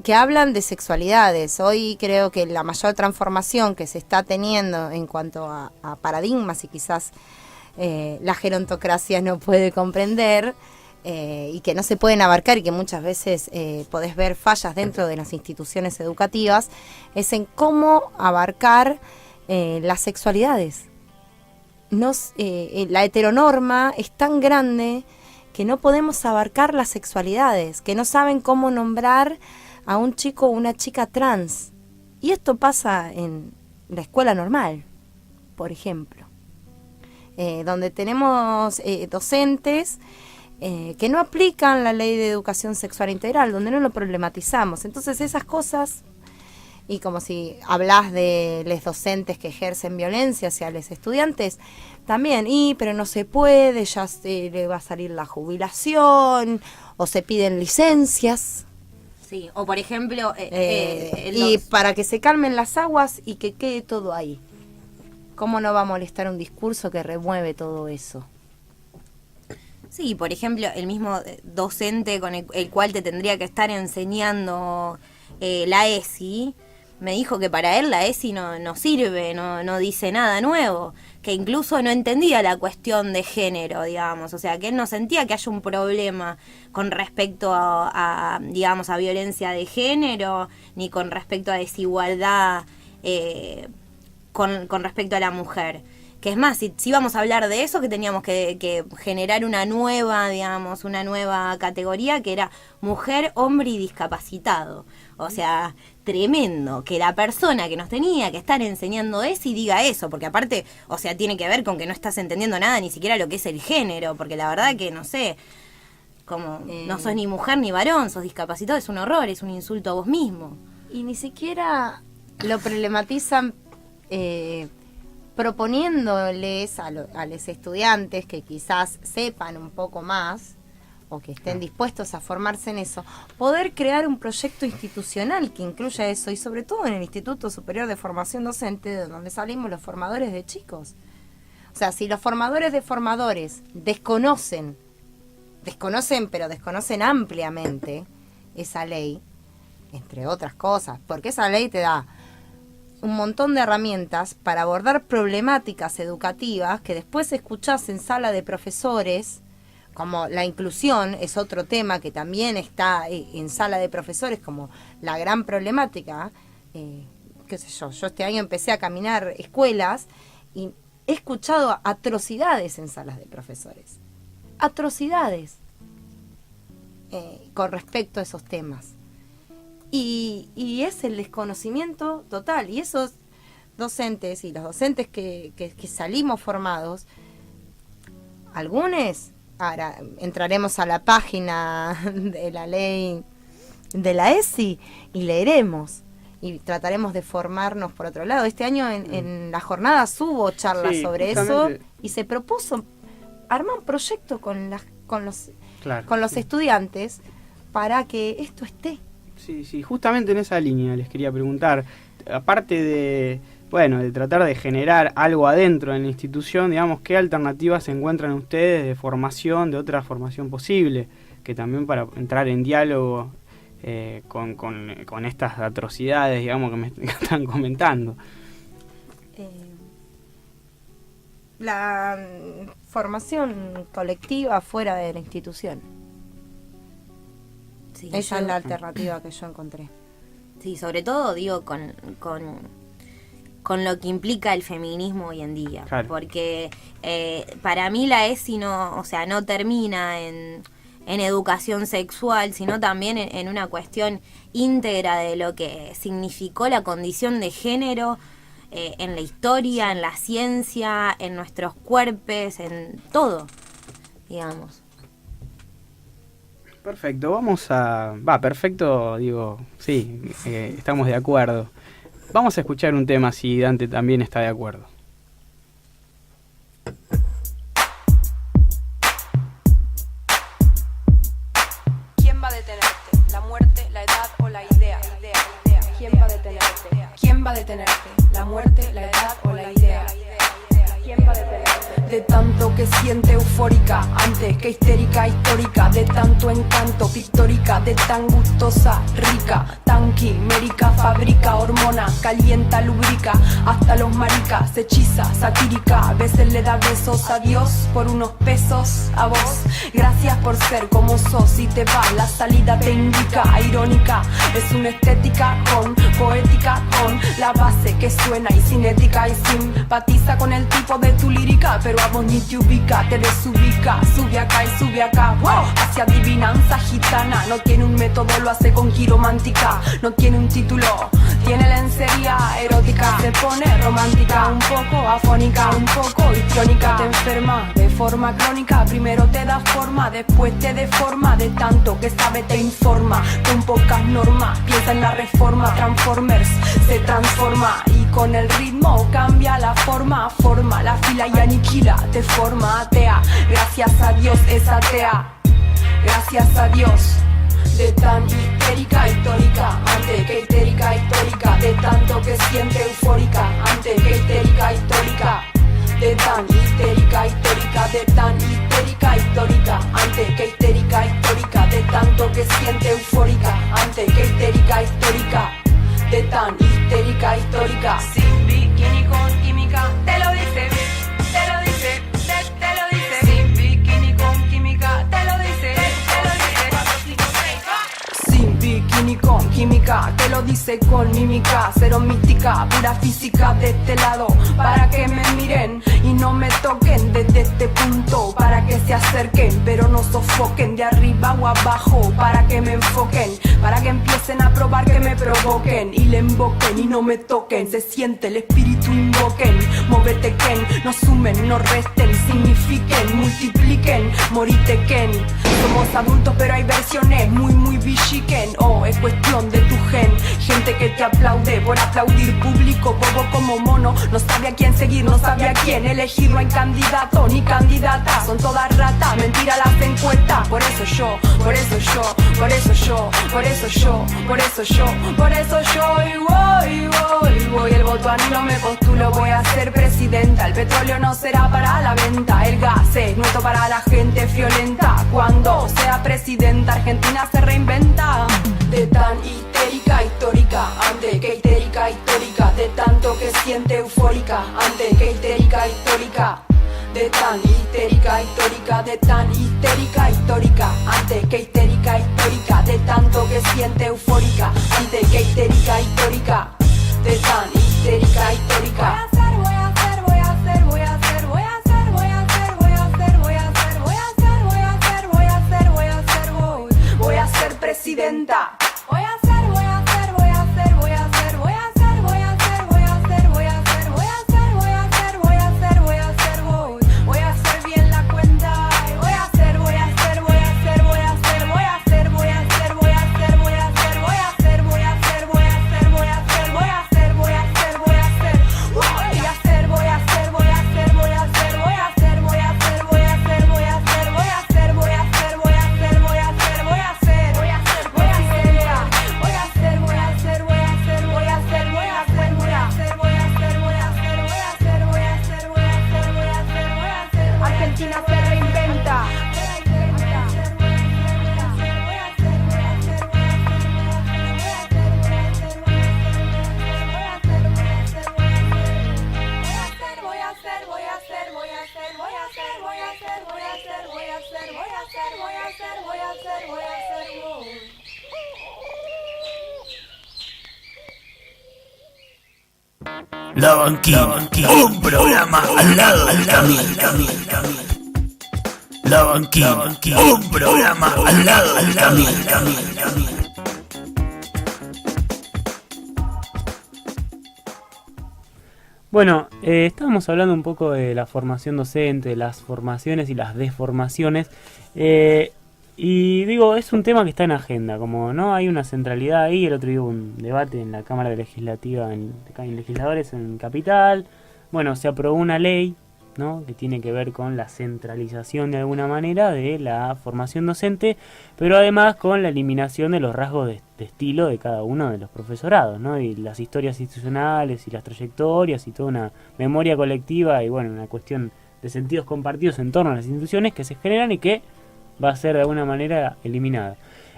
que hablan de sexualidades. Hoy creo que la mayor transformación que se está teniendo en cuanto a paradigmas y quizás la gerontocracia no puede comprender y que no se pueden abarcar y que muchas veces podés ver fallas dentro de las instituciones educativas, es en cómo abarcar las sexualidades. La heteronorma es tan grande que no podemos abarcar las sexualidades, que no saben cómo nombrar a un chico o una chica trans. Y esto pasa en la escuela normal, por ejemplo, donde tenemos docentes que no aplican la ley de educación sexual integral, donde no lo problematizamos. Entonces esas cosas, y como si hablas de los docentes que ejercen violencia hacia los estudiantes, también, pero no se puede, ya le va a salir la jubilación, o se piden licencias. Sí, o por ejemplo... y para que se calmen las aguas y que quede todo ahí. ¿Cómo no va a molestar un discurso que remueve todo eso? Sí, por ejemplo, el mismo docente con el cual te tendría que estar enseñando la ESI, me dijo que para él la ESI no sirve, no dice nada nuevo, que incluso no entendía la cuestión de género, digamos, o sea, que él no sentía que haya un problema con respecto a digamos, a violencia de género, ni con respecto a desigualdad con respecto a la mujer. Que es más, si vamos a hablar de eso, que teníamos que generar una nueva, digamos, una nueva categoría que era mujer, hombre y discapacitado. O sea, tremendo que la persona que nos tenía que estar enseñando eso y diga eso, porque aparte, o sea, tiene que ver con que no estás entendiendo nada, ni siquiera lo que es el género, porque la verdad que, no sé, como no sos ni mujer ni varón, sos discapacitado, es un horror, es un insulto a vos mismo. Y ni siquiera lo problematizan proponiéndoles a los estudiantes que quizás sepan un poco más o que estén dispuestos a formarse en eso, poder crear un proyecto institucional que incluya eso, y sobre todo en el Instituto Superior de Formación Docente, de donde salimos los formadores de chicos. O sea, si los formadores de formadores desconocen, pero desconocen ampliamente esa ley, entre otras cosas, porque esa ley te da un montón de herramientas para abordar problemáticas educativas que después escuchás en sala de profesores, como la inclusión es otro tema que también está en sala de profesores como la gran problemática. Qué sé yo este año empecé a caminar escuelas y he escuchado atrocidades en salas de profesores, atrocidades con respecto a esos temas. Y es el desconocimiento total. Y esos docentes y los docentes que salimos formados, algunos ahora entraremos a la página de la ley de la ESI y leeremos y trataremos de formarnos por otro lado. Este año en las jornadas hubo charlas sobre eso y se propuso armar un proyecto con los estudiantes para que esto esté. Sí, justamente en esa línea les quería preguntar, aparte de tratar de generar algo adentro de la institución, digamos, ¿qué alternativas se encuentran ustedes de formación, de otra formación posible? Que también para entrar en diálogo con estas atrocidades, digamos, que me están comentando. La formación colectiva fuera de la institución. Sí, esa es la alternativa que yo encontré. Sí, sobre todo digo con lo que implica el feminismo hoy en día. Claro. Porque para mí la ESI no termina en educación sexual, sino también en una cuestión íntegra de lo que significó la condición de género en la historia, en la ciencia, en nuestros cuerpos, en todo, digamos. Perfecto, perfecto, digo, sí, estamos de acuerdo. Vamos a escuchar un tema si Dante también está de acuerdo. ¿Quién va a detenerte? ¿La muerte, la edad o la idea? ¿Quién va a detenerte? ¿Quién va a detenerte? ¿La muerte, la edad o la idea? ¿Quién va a detenerte? De tanto que siente eufórica, antes que histérica, histórica, de tanto encanto, pictórica, de tan gustosa, rica, tan quimérica, fabrica, hormona, calienta, lubrica, hasta los maricas, hechiza, satírica, a veces le da besos a Dios por unos pesos a vos. Gracias por ser como sos y te va, la salida te indica, irónica, es una estética con poética, con la base que suena y cinética y simpatiza con el tipo de tu lírica, pero a vos ni te ubica, te desubica, sube acá y sube acá, wow, hacia adivinanza gitana, no tiene un método, lo hace con quiromántica, no tiene un título, tiene lencería erótica, se pone romántica, un poco afónica, un poco histriónica, te enferma de forma crónica, primero te da forma, después te deforma, de tanto que sabe te informa, con pocas normas, piensa en la reforma, Transformers se transforma y con el ritmo cambia la forma, forma la fila y aniquila, te forma atea, gracias a Dios es atea, gracias a Dios. De tan histérica, histórica, antes que histérica, histórica, de tanto que siente eufórica, antes que histérica, histórica, de tan histérica, histórica, de tan histérica, histórica, antes que histérica, histórica, de tanto que siente eufórica, antes que histérica, histórica, de tan histérica, histórica, sin bikini con química, te lo dice, te lo dice, te lo dice, sin bikini con química, te lo dice, te lo dice, sin bikini con química, te lo dice con mímica, cero mística, pura física de este lado, para que me miren y no me toquen desde este punto, para que se acerquen pero no sofoquen, de arriba o abajo, para que me enfoquen, para que empiecen a probar, que me provoquen y le invoquen y no me toquen, se siente el espíritu, invoquen, móvete Ken, no sumen, no resten, signifiquen, multipliquen, morite Ken, somos adultos pero hay versiones muy bichiquen, es cuestión de tu gen, gente que te aplaude por aplaudir, público bobo como mono, no sabe a quién seguir, no sabe a quién elegir, no hay candidato ni candidata, son todas ratas, mentira las encuestas, por eso yo, por eso yo, por eso yo, por eso yo, por eso yo, por eso yo, y voy, el voto a mí no me postulo, voy a ser presidenta, el petróleo no será para la venta, el gas es nuestro para la gente violenta, cuando sea presidenta Argentina se reinventa, de tan histérica, histórica, antes que histérica, histórica, de tanto que siente eufórica, antes que histérica, histórica, de tan histérica, histórica, de tan histérica, histórica, antes que histérica, histórica, de tanto que siente eufórica, antes que histérica, histórica, de tan histérica, histórica. Voy a ser presidenta. Voy a hacer bien la cuenta. Voy a hacer La Banquina, un programa al lado del camino. La Banquina, un programa al lado del camino. Bueno, estábamos hablando un poco de la formación docente, las formaciones y las desformaciones. Y digo, es un tema que está en agenda, como no hay una centralidad ahí. El otro día hubo un debate en la Cámara Legislativa, en legisladores en Capital. Bueno, se aprobó una ley, ¿no?, que tiene que ver con la centralización de alguna manera de la formación docente, pero además con la eliminación de los rasgos de estilo de cada uno de los profesorados, ¿no?, y las historias institucionales y las trayectorias y toda una memoria colectiva y bueno, una cuestión de sentidos compartidos en torno a las instituciones que se generan y que va a ser de alguna manera eliminada.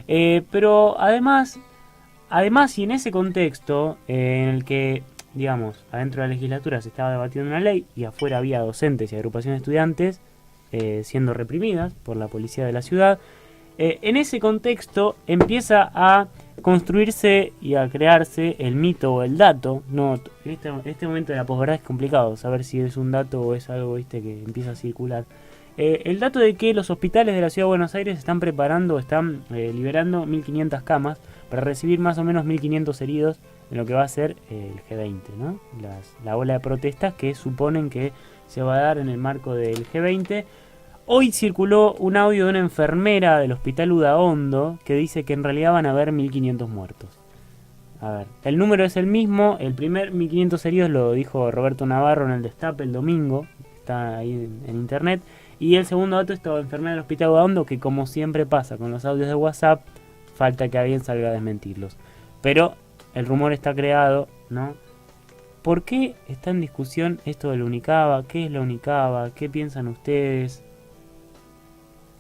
Pero además y en ese contexto en el que, digamos, adentro de la legislatura se estaba debatiendo una ley y afuera había docentes y agrupaciones de estudiantes siendo reprimidas por la policía de la ciudad, en ese contexto empieza a construirse y a crearse el mito o el dato. No, en este momento de la posverdad es complicado saber si es un dato o es algo, viste, que empieza a circular. El dato de que los hospitales de la Ciudad de Buenos Aires están liberando 1.500 camas para recibir más o menos 1.500 heridos en lo que va a ser el G20, ¿no? La ola de protestas que suponen que se va a dar en el marco del G20. Hoy circuló un audio de una enfermera del Hospital Udaondo que dice que en realidad van a haber 1.500 muertos. A ver, el número es el mismo. El primer 1.500 heridos lo dijo Roberto Navarro en el Destape el domingo, está ahí en internet. Y el segundo dato es la enfermera del Hospital Udaondo, que como siempre pasa con los audios de WhatsApp, falta que alguien salga a desmentirlos. Pero el rumor está creado, ¿no? ¿Por qué está en discusión esto de la Unicaba? ¿Qué es la Unicaba? ¿Qué piensan ustedes?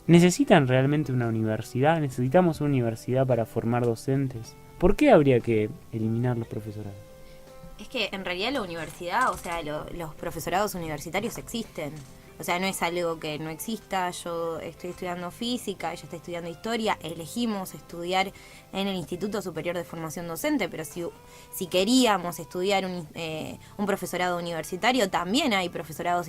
¿Necesitan realmente una universidad? ¿Necesitamos una universidad para formar docentes? ¿Por qué habría que eliminar los profesorados? Es que en realidad la universidad, o sea, los profesorados universitarios existen. O sea, no es algo que no exista. Yo estoy estudiando física, ella está estudiando historia. Elegimos estudiar en el Instituto Superior de Formación Docente, pero si queríamos estudiar un profesorado universitario, también hay profesorados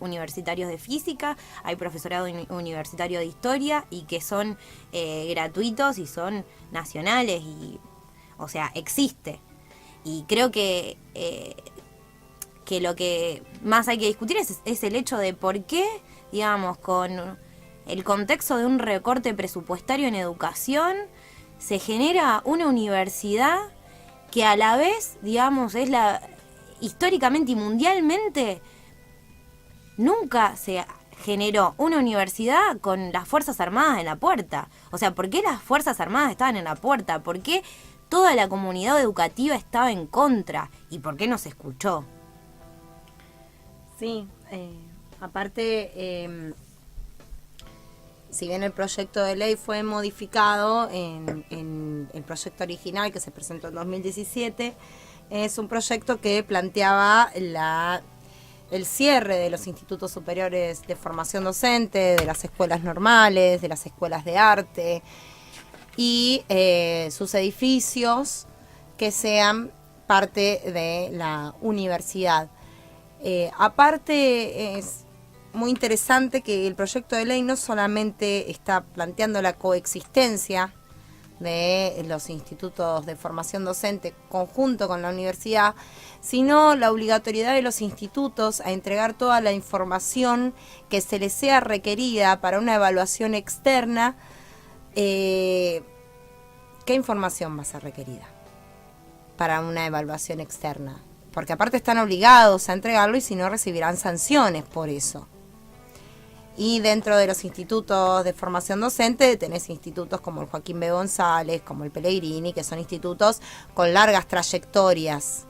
universitarios de física, hay profesorado universitario de historia y que son gratuitos y son nacionales. O sea, existe. Y creo que lo que más hay que discutir es el hecho de por qué, digamos, con el contexto de un recorte presupuestario en educación, se genera una universidad que a la vez, digamos, es históricamente y mundialmente, nunca se generó una universidad con las Fuerzas Armadas en la puerta. O sea, ¿por qué las Fuerzas Armadas estaban en la puerta? ¿Por qué toda la comunidad educativa estaba en contra? ¿Y por qué no se escuchó? Sí, aparte, si bien el proyecto de ley fue modificado en el proyecto original que se presentó en 2017, es un proyecto que planteaba el cierre de los institutos superiores de formación docente, de las escuelas normales, de las escuelas de arte y sus edificios que sean parte de la universidad. Aparte es muy interesante que el proyecto de ley no solamente está planteando la coexistencia de los institutos de formación docente conjunto con la universidad, sino la obligatoriedad de los institutos a entregar toda la información que se les sea requerida para una evaluación externa. ¿Qué información va a ser requerida para una evaluación externa? Porque aparte están obligados a entregarlo y si no recibirán sanciones por eso. Y dentro de los institutos de formación docente tenés institutos como el Joaquín B. González, como el Pellegrini, que son institutos con largas trayectorias.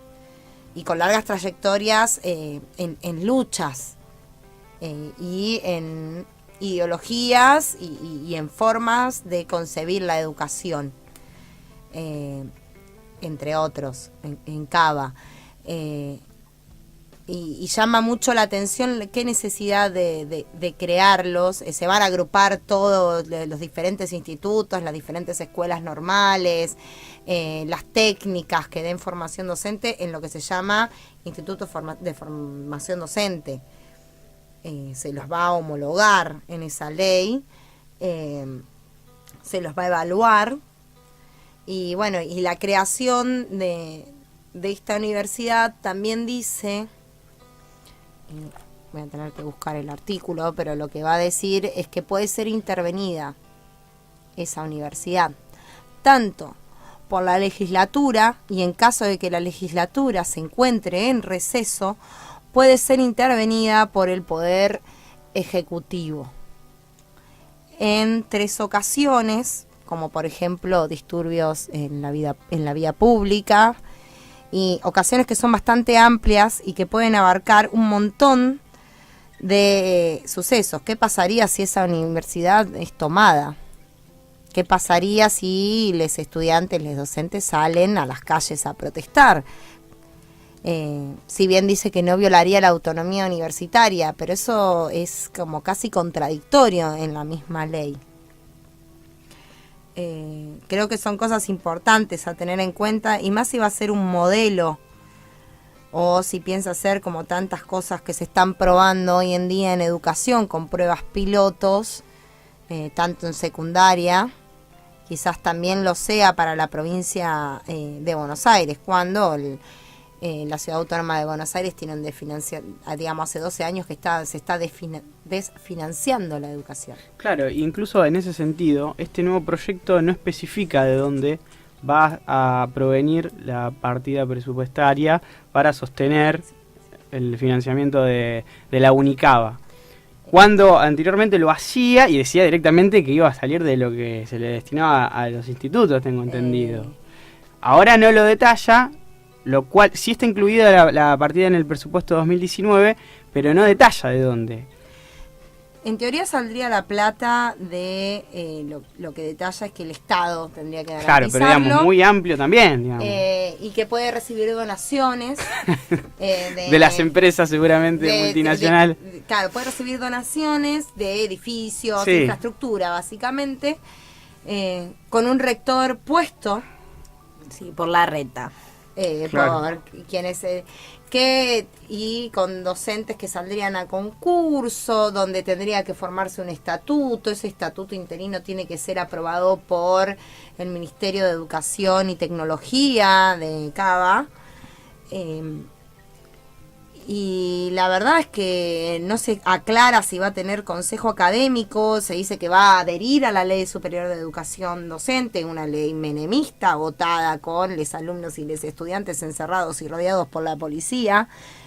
Y con largas trayectorias en luchas y en ideologías y en formas de concebir la educación, entre otros, en Cava. y llama mucho la atención qué necesidad de crearlos. Se van a agrupar todos los diferentes institutos, las diferentes escuelas normales, las técnicas que den formación docente en lo que se llama Instituto de Formación Docente. Se los va a homologar en esa ley, se los va a evaluar, y bueno, y la creación de esta universidad también dice, voy a tener que buscar el artículo, pero lo que va a decir es que puede ser intervenida esa universidad, tanto por la legislatura, y en caso de que la legislatura se encuentre en receso, puede ser intervenida por el Poder Ejecutivo en 3 ocasiones, como por ejemplo disturbios en la vía pública, y ocasiones que son bastante amplias y que pueden abarcar un montón de sucesos. ¿Qué pasaría si esa universidad es tomada? ¿Qué pasaría si los estudiantes, los docentes salen a las calles a protestar? Si bien dice que no violaría la autonomía universitaria, pero eso es como casi contradictorio en la misma ley. Creo que son cosas importantes a tener en cuenta, y más si va a ser un modelo o si piensa ser como tantas cosas que se están probando hoy en día en educación con pruebas pilotos, tanto en secundaria, quizás también lo sea para la provincia de Buenos Aires, cuando la Ciudad Autónoma de Buenos Aires tiene un digamos, hace 12 años que se está desfinanciando la educación. Claro, incluso en ese sentido, este nuevo proyecto no especifica de dónde va a provenir la partida presupuestaria para sostener el financiamiento de la Unicaba. Cuando anteriormente lo hacía y decía directamente que iba a salir de lo que se le destinaba a los institutos, tengo entendido. Ahora no lo detalla, lo cual sí está incluida la partida en el presupuesto 2019, pero no detalla de dónde. En teoría saldría la plata de lo que detalla es que el Estado tendría que garantizarlo. Claro, pero digamos, muy amplio también. Digamos. Y que puede recibir donaciones. De las empresas seguramente multinacionales. Claro, puede recibir donaciones de edificios, sí, de infraestructura básicamente, con un rector puesto. Sí, por la reta. Claro. Por quienes y con docentes que saldrían a concurso, donde tendría que formarse un estatuto. Ese estatuto interino tiene que ser aprobado por el Ministerio de Educación y Tecnología de Cava. Y la verdad es que no se aclara si va a tener consejo académico. Se dice que va a adherir a la Ley Superior de Educación Docente, una ley menemista votada con los alumnos y los estudiantes encerrados y rodeados por la policía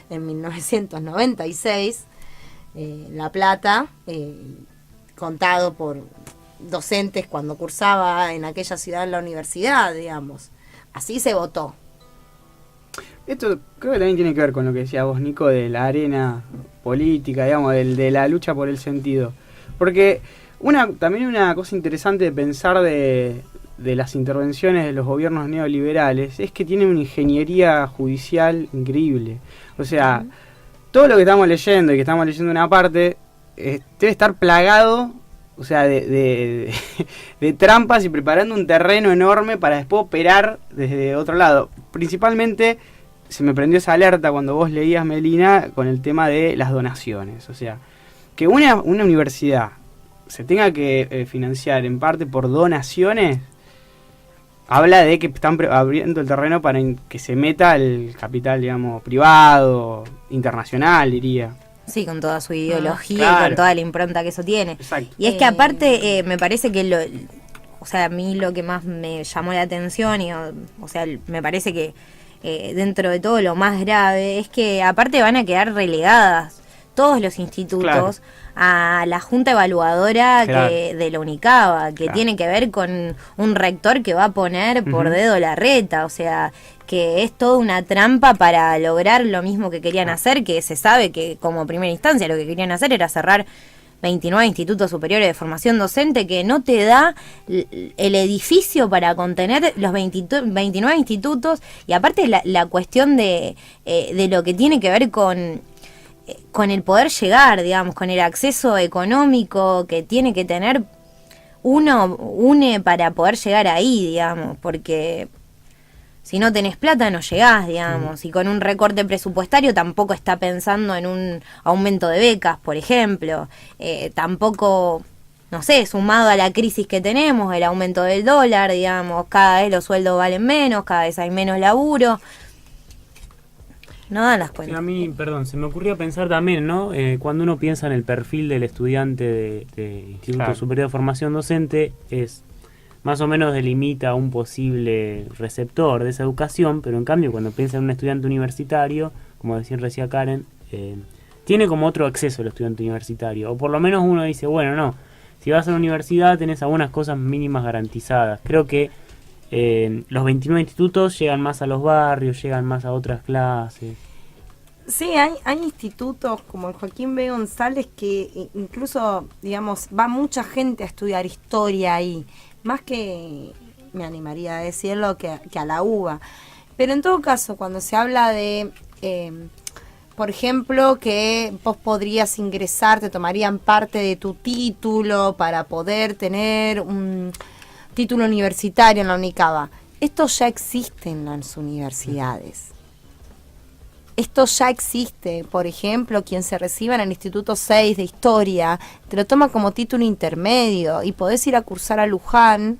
en 1996. La Plata, contado por docentes cuando cursaba en aquella ciudad en la universidad, digamos. Así se votó. Esto creo que también tiene que ver con lo que decía vos, Nico, de la arena política, digamos, de la lucha por el sentido. Porque también una cosa interesante de pensar de las intervenciones de los gobiernos neoliberales es que tienen una ingeniería judicial increíble. O sea, todo lo que estamos leyendo y que estamos leyendo una parte debe estar plagado, o sea, de trampas y preparando un terreno enorme para después operar desde otro lado. Principalmente se me prendió esa alerta cuando vos leías, Melina, con el tema de las donaciones. O sea, que una universidad se tenga que financiar en parte por donaciones, habla de que están abriendo el terreno para que se meta el capital, digamos, privado, internacional, diría. Sí, con toda su ideología, claro, y con toda la impronta que eso tiene. Exacto. Y es que aparte me parece que o sea, a mí lo que más me llamó la atención o sea, me parece que dentro de todo lo más grave es que aparte van a quedar relegadas todos los institutos, claro, a la junta evaluadora, claro, de la Unicaba, que claro, tiene que ver con un rector que va a poner por dedo la reta, o sea, que es toda una trampa para lograr lo mismo que querían hacer, que se sabe que como primera instancia lo que querían hacer era cerrar 29 institutos superiores de formación docente que no te da el edificio para contener los 29 institutos, y aparte la cuestión de lo que tiene que ver con el poder llegar, digamos, con el acceso económico que tiene que tener une para poder llegar ahí, digamos, porque si no tenés plata no llegás, digamos, y con un recorte presupuestario tampoco está pensando en un aumento de becas, por ejemplo, tampoco, no sé, sumado a la crisis que tenemos, el aumento del dólar, digamos, cada vez los sueldos valen menos, cada vez hay menos laburo, no dan las cuentas. A mí, perdón, se me ocurrió pensar también, ¿no? Cuando uno piensa en el perfil del estudiante de Instituto Superior de Formación Docente, es más o menos delimita un posible receptor de esa educación, pero en cambio cuando piensa en un estudiante universitario, como decía Karen, tiene como otro acceso el estudiante universitario, o por lo menos uno dice, bueno, no, si vas a la universidad tenés algunas cosas mínimas garantizadas. Creo que los 29 institutos llegan más a los barrios, llegan más a otras clases. Sí, hay institutos como el Joaquín B. González que incluso, digamos, va mucha gente a estudiar historia ahí, más que, me animaría a decirlo, que a la UBA. Pero en todo caso, cuando se habla de, por ejemplo, que vos podrías ingresar, te tomarían parte de tu título para poder tener un título universitario en la UNICABA, esto ya existe en las universidades. Esto ya existe. Por ejemplo, quien se reciba en el Instituto 6 de Historia, te lo toma como título intermedio y podés ir a cursar a Luján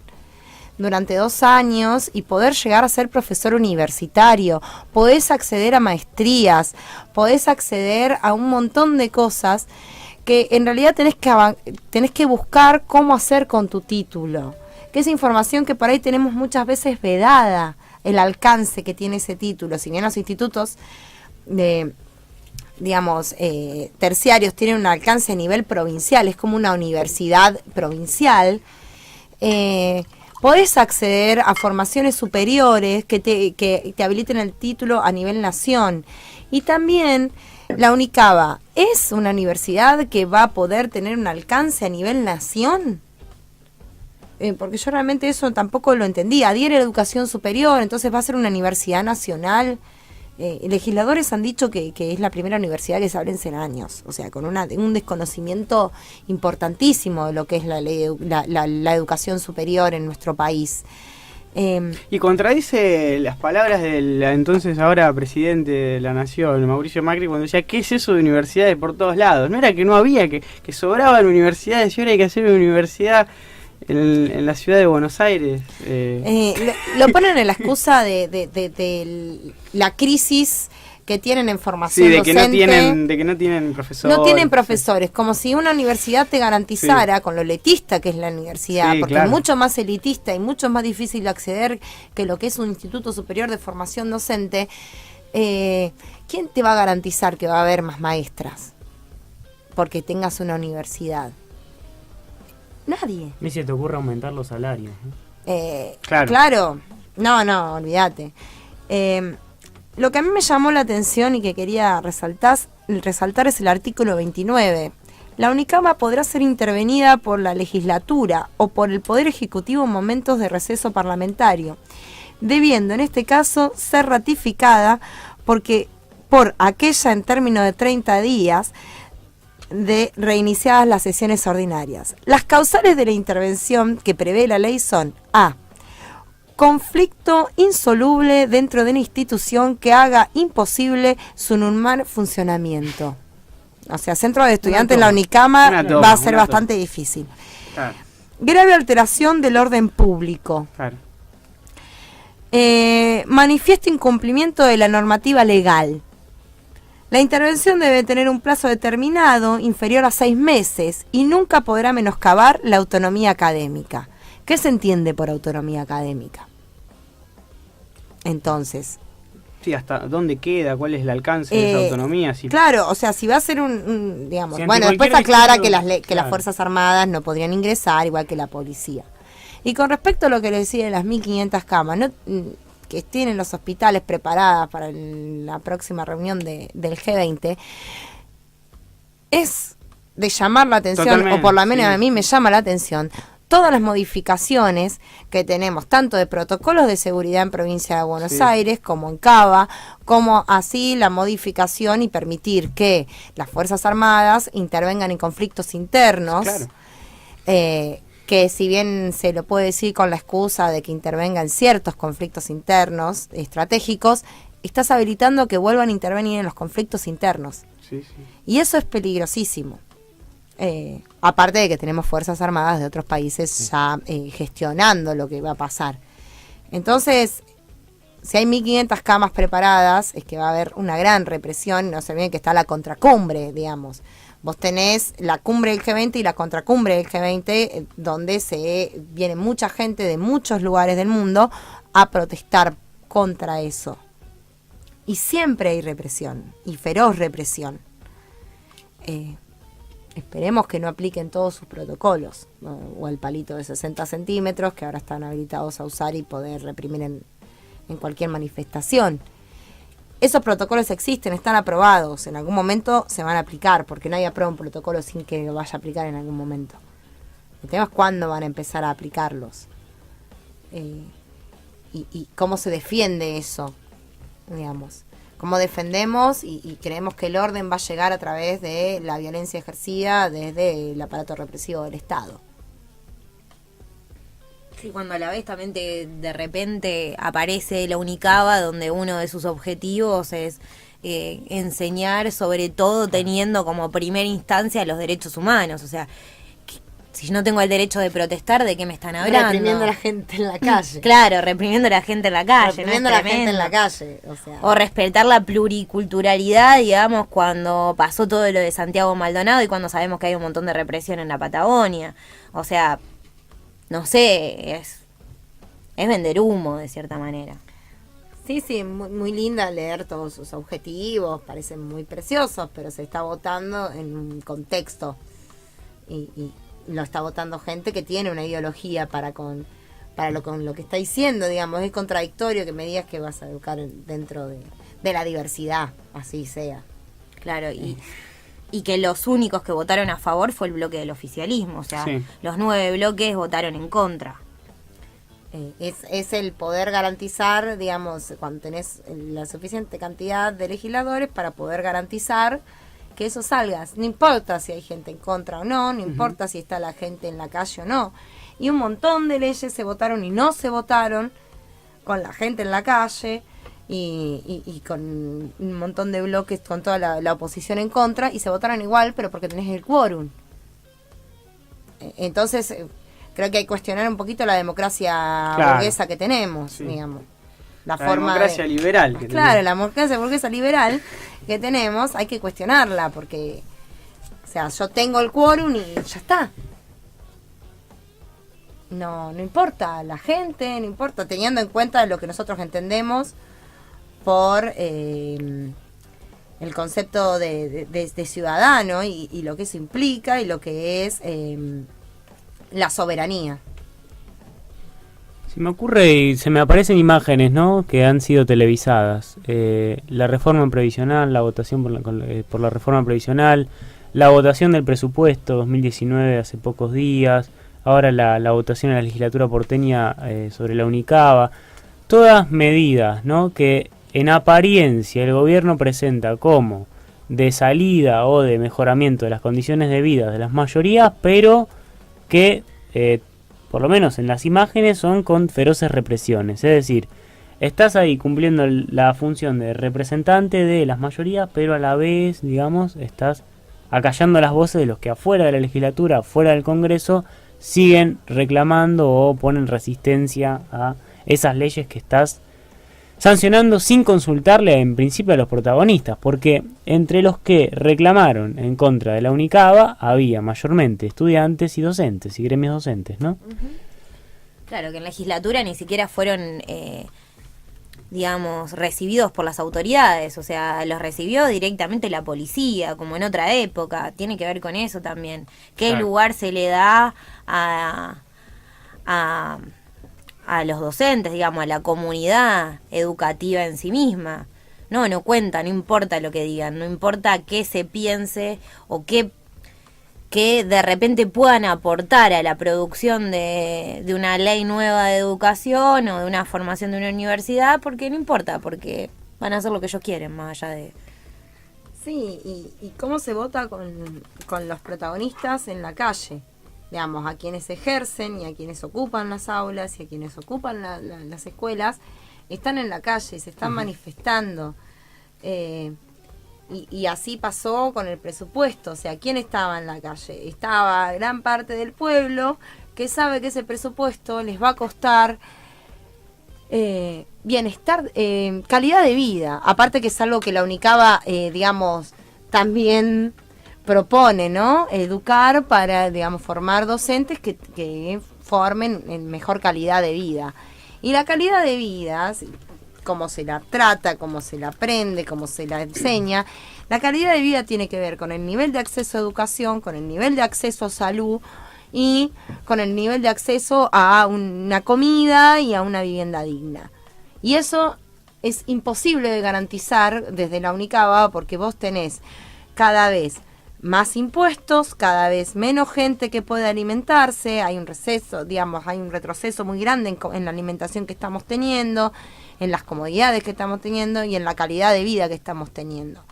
durante 2 años y poder llegar a ser profesor universitario. Podés acceder a maestrías, podés acceder a un montón de cosas que en realidad tenés que buscar cómo hacer con tu título. Que es información que por ahí tenemos muchas veces vedada, el alcance que tiene ese título. Si bien los institutos terciarios tienen un alcance a nivel provincial, es como una universidad provincial, podés acceder a formaciones superiores que te habiliten el título a nivel nación. Y también la UNICABA es una universidad que va a poder tener un alcance a nivel nación. Porque yo realmente eso tampoco lo entendía. Adhiere a la educación superior, entonces va a ser una universidad nacional. Legisladores han dicho que es la primera universidad que se abre en 100 años, o sea, con un desconocimiento importantísimo de lo que es la educación superior en nuestro país. Y contradice las palabras del entonces ahora presidente de la Nación, Mauricio Macri, cuando decía, ¿qué es eso de universidades por todos lados? No era que no había, que sobraban universidades, y ahora hay que hacer una universidad en la ciudad de Buenos Aires. Lo ponen en la excusa de la crisis que tienen en formación de que docente. De que no tienen profesores. No tienen profesores, como si una universidad te garantizara, con lo elitista que es la universidad, porque es mucho más elitista y mucho más difícil de acceder que lo que es un instituto superior de formación docente. ¿Quién te va a garantizar que va a haber más maestras? Porque tengas una universidad. Nadie. Ni se te ocurre aumentar los salarios, ¿no? Claro. No, olvídate. Lo que a mí me llamó la atención y que quería resaltar es el artículo 29. La UNICABA podrá ser intervenida por la legislatura o por el Poder Ejecutivo en momentos de receso parlamentario, debiendo en este caso ser ratificada por aquella en términos de 30 días de reiniciadas las sesiones ordinarias. Las causales de la intervención que prevé la ley son: A. Conflicto insoluble dentro de una institución que haga imposible su normal funcionamiento. O sea, centro de estudiantes en la UNICABA va a ser bastante difícil. Claro. Grave alteración del orden público. Claro. Manifiesto incumplimiento de la normativa legal. La intervención debe tener un plazo determinado, inferior a 6 meses, y nunca podrá menoscabar la autonomía académica. ¿Qué se entiende por autonomía académica? Entonces, Sí, ¿hasta dónde queda? ¿Cuál es el alcance de esa autonomía? Si... Claro, o sea, si va a ser digamos, si bueno, después aclara que las claro, Fuerzas Armadas no podrían ingresar, igual que la policía. Y con respecto a lo que le decía de las 1.500 camas, ¿no? Que tienen los hospitales preparadas para la próxima reunión del G20, es de llamar la atención, Totalmente, o por lo menos sí. a mí me llama la atención, todas las modificaciones que tenemos, tanto de protocolos de seguridad en provincia de Buenos Sí. Aires, como en Cava, como así la modificación y permitir que las Fuerzas Armadas intervengan en conflictos internos, Claro. que si bien se lo puede decir con la excusa de que intervenga en ciertos conflictos internos estratégicos, estás habilitando que vuelvan a intervenir en los conflictos internos. Sí, sí. Y eso es peligrosísimo. Aparte de que tenemos Fuerzas Armadas de otros países ya gestionando lo que va a pasar. Entonces, si hay 1.500 camas preparadas, es que va a haber una gran represión. No se olviden que está la contracumbre, digamos. Vos tenés la cumbre del G20 y la contracumbre del G20, donde viene mucha gente de muchos lugares del mundo a protestar contra eso. Y siempre hay represión, y feroz represión. Esperemos que no apliquen todos sus protocolos, ¿no? O el palito de 60 centímetros, que ahora están habilitados a usar y poder reprimir en cualquier manifestación. Esos protocolos existen, están aprobados, en algún momento se van a aplicar, porque nadie aprueba un protocolo sin que lo vaya a aplicar en algún momento. El tema es cuándo van a empezar a aplicarlos. Y cómo se defiende eso, digamos. Cómo defendemos y creemos que el orden va a llegar a través de la violencia ejercida desde el aparato represivo del Estado. Sí, cuando a la vez también de repente aparece la Unicaba, donde uno de sus objetivos es enseñar, sobre todo teniendo como primera instancia los derechos humanos. O sea, si yo no tengo el derecho de protestar, ¿de qué me están hablando? Reprimiendo a la gente en la calle. Claro, reprimiendo a la gente en la calle. Reprimiendo ¿no? a Es la gente en la tremendo. calle. O sea, O respetar la pluriculturalidad, digamos, cuando pasó todo lo de Santiago Maldonado y cuando sabemos que hay un montón de represión en la Patagonia. O sea, no sé, es vender humo de cierta manera. sí, muy, muy linda leer todos sus objetivos, parecen muy preciosos, pero se está votando en un contexto. Y lo está votando gente que tiene una ideología con lo que está diciendo, digamos. Es contradictorio que me digas que vas a educar dentro de la diversidad, así sea. Claro, y que los únicos que votaron a favor fue el bloque del oficialismo. O sea, Sí. los 9 bloques votaron en contra. Es el poder garantizar, digamos, cuando tenés la suficiente cantidad de legisladores para poder garantizar que eso salga. No importa si hay gente en contra o no, no importa si está la gente en la calle o no. Y un montón de leyes se votaron y no se votaron con la gente en la calle y con un montón de bloques con toda la oposición en contra y se votaron igual, pero porque tenés el quórum. Entonces, creo que hay que cuestionar un poquito la democracia Claro. burguesa que tenemos, Sí. digamos. La democracia liberal que Claro, tenemos. la democracia burguesa liberal que tenemos, hay que cuestionarla, porque, o sea, yo tengo el quórum y ya está. No importa la gente, no importa, teniendo en cuenta lo que nosotros entendemos por el concepto de ciudadano y lo que eso implica y lo que es la soberanía. Se me ocurre y se me aparecen imágenes, ¿no?, que han sido televisadas. La reforma previsional, la votación por la reforma previsional, la votación del presupuesto 2019 hace pocos días, ahora la votación en la legislatura porteña sobre la Unicaba. Todas medidas, ¿no?, que en apariencia el gobierno presenta como de salida o de mejoramiento de las condiciones de vida de las mayorías, pero que por lo menos en las imágenes son con feroces represiones. Es decir, estás ahí cumpliendo la función de representante de las mayorías, pero a la vez, digamos, estás acallando las voces de los que afuera de la legislatura, afuera del Congreso, siguen reclamando o ponen resistencia a esas leyes que estás sancionando sin consultarle en principio a los protagonistas, porque entre los que reclamaron en contra de la Unicaba había mayormente estudiantes y docentes y gremios docentes, ¿no? Claro, que en legislatura ni siquiera fueron, digamos, recibidos por las autoridades. O sea, los recibió directamente la policía, como en otra época. Tiene que ver con eso también. ¿Qué Claro. lugar se le da a los docentes, digamos, a la comunidad educativa en sí misma? No cuenta, no importa lo que digan, no importa qué se piense o qué que de repente puedan aportar a la producción de una ley nueva de educación o de una formación de una universidad, porque no importa, porque van a hacer lo que ellos quieren, más allá de... Sí, y cómo se vota con los protagonistas en la calle, digamos, a quienes ejercen y a quienes ocupan las aulas y a quienes ocupan las escuelas, están en la calle, se están manifestando. Y así pasó con el presupuesto, o sea, ¿quién estaba en la calle? Estaba gran parte del pueblo que sabe que ese presupuesto les va a costar bienestar, calidad de vida, aparte que es algo que la Unicaba, digamos, también propone, ¿no? Educar para, digamos, formar docentes que formen en mejor calidad de vida. Y la calidad de vida, cómo se la trata, cómo se la aprende, cómo se la enseña, la calidad de vida tiene que ver con el nivel de acceso a educación, con el nivel de acceso a salud y con el nivel de acceso a una comida y a una vivienda digna. Y eso es imposible de garantizar desde la Unicaba, porque vos tenés cada vez más impuestos, cada vez menos gente que puede alimentarse, hay un receso, digamos, hay un retroceso muy grande en la alimentación que estamos teniendo, en las comodidades que estamos teniendo y en la calidad de vida que estamos teniendo.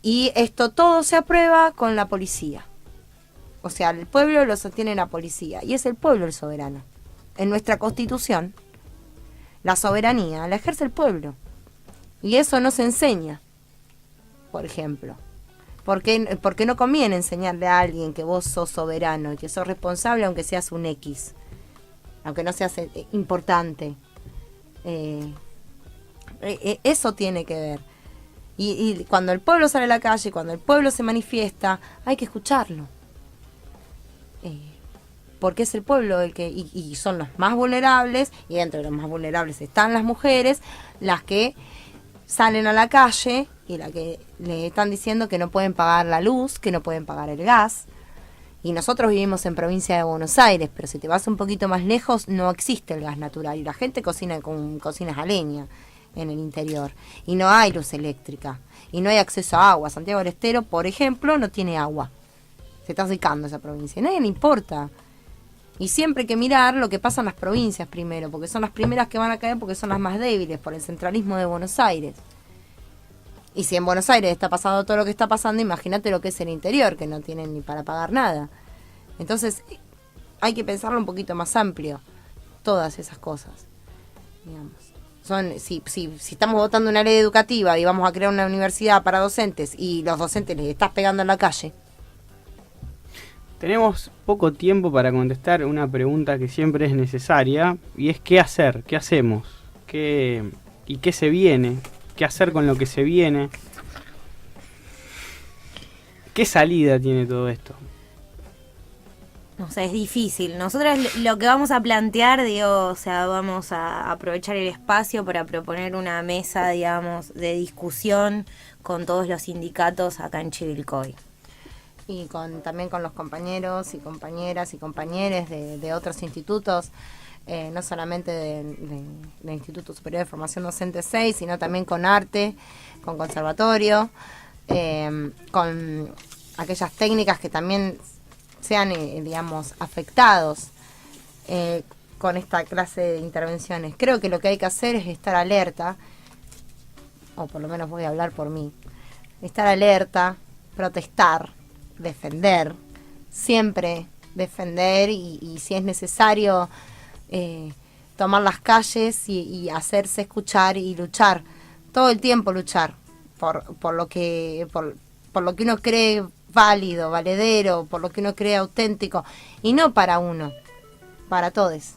Y esto todo se aprueba con la policía. O sea, el pueblo lo sostiene la policía y es el pueblo el soberano. En nuestra Constitución, la soberanía la ejerce el pueblo. Y eso no se enseña, por ejemplo. Porque no conviene enseñarle a alguien que vos sos soberano y que sos responsable aunque seas un X, aunque no seas importante. Eso tiene que ver. Y cuando el pueblo sale a la calle, cuando el pueblo se manifiesta, hay que escucharlo. Porque es el pueblo el que y son los más vulnerables, y dentro de los más vulnerables están las mujeres, las que salen a la calle y las que le están diciendo que no pueden pagar la luz, que no pueden pagar el gas. Y nosotros vivimos en provincia de Buenos Aires, pero si te vas un poquito más lejos no existe el gas natural y la gente cocina con cocinas a leña en el interior y no hay luz eléctrica y no hay acceso a agua. Santiago del Estero, por ejemplo, no tiene agua. Se está secando esa provincia. A nadie le importa. Y siempre hay que mirar lo que pasa en las provincias primero, porque son las primeras que van a caer porque son las más débiles por el centralismo de Buenos Aires. Y si en Buenos Aires está pasando todo lo que está pasando, imagínate lo que es el interior, que no tienen ni para pagar nada. Entonces, hay que pensarlo un poquito más amplio, todas esas cosas. Digamos. Si estamos votando una ley educativa y vamos a crear una universidad para docentes y los docentes les estás pegando en la calle. Tenemos poco tiempo para contestar una pregunta que siempre es necesaria, y es ¿qué hacer? ¿Qué hacemos? ¿Y qué se viene? ¿Qué hacer con lo que se viene? ¿Qué salida tiene todo esto? No sé, es difícil. Nosotros lo que vamos a plantear, digo, o sea, vamos a aprovechar el espacio para proponer una mesa, digamos, de discusión con todos los sindicatos acá en Chivilcoy. Y también con los compañeros y compañeras y compañeres de otros institutos, no solamente del Instituto Superior de Formación Docente 6, sino también con arte, con conservatorio, con aquellas técnicas que también sean, digamos, afectados con esta clase de intervenciones. Creo que lo que hay que hacer es estar alerta, o por lo menos voy a hablar por mí, estar alerta, protestar, defender, siempre defender y si es necesario tomar las calles y hacerse escuchar y luchar, todo el tiempo luchar por lo que uno cree válido, valedero, por lo que uno cree auténtico, y no para uno, para todos,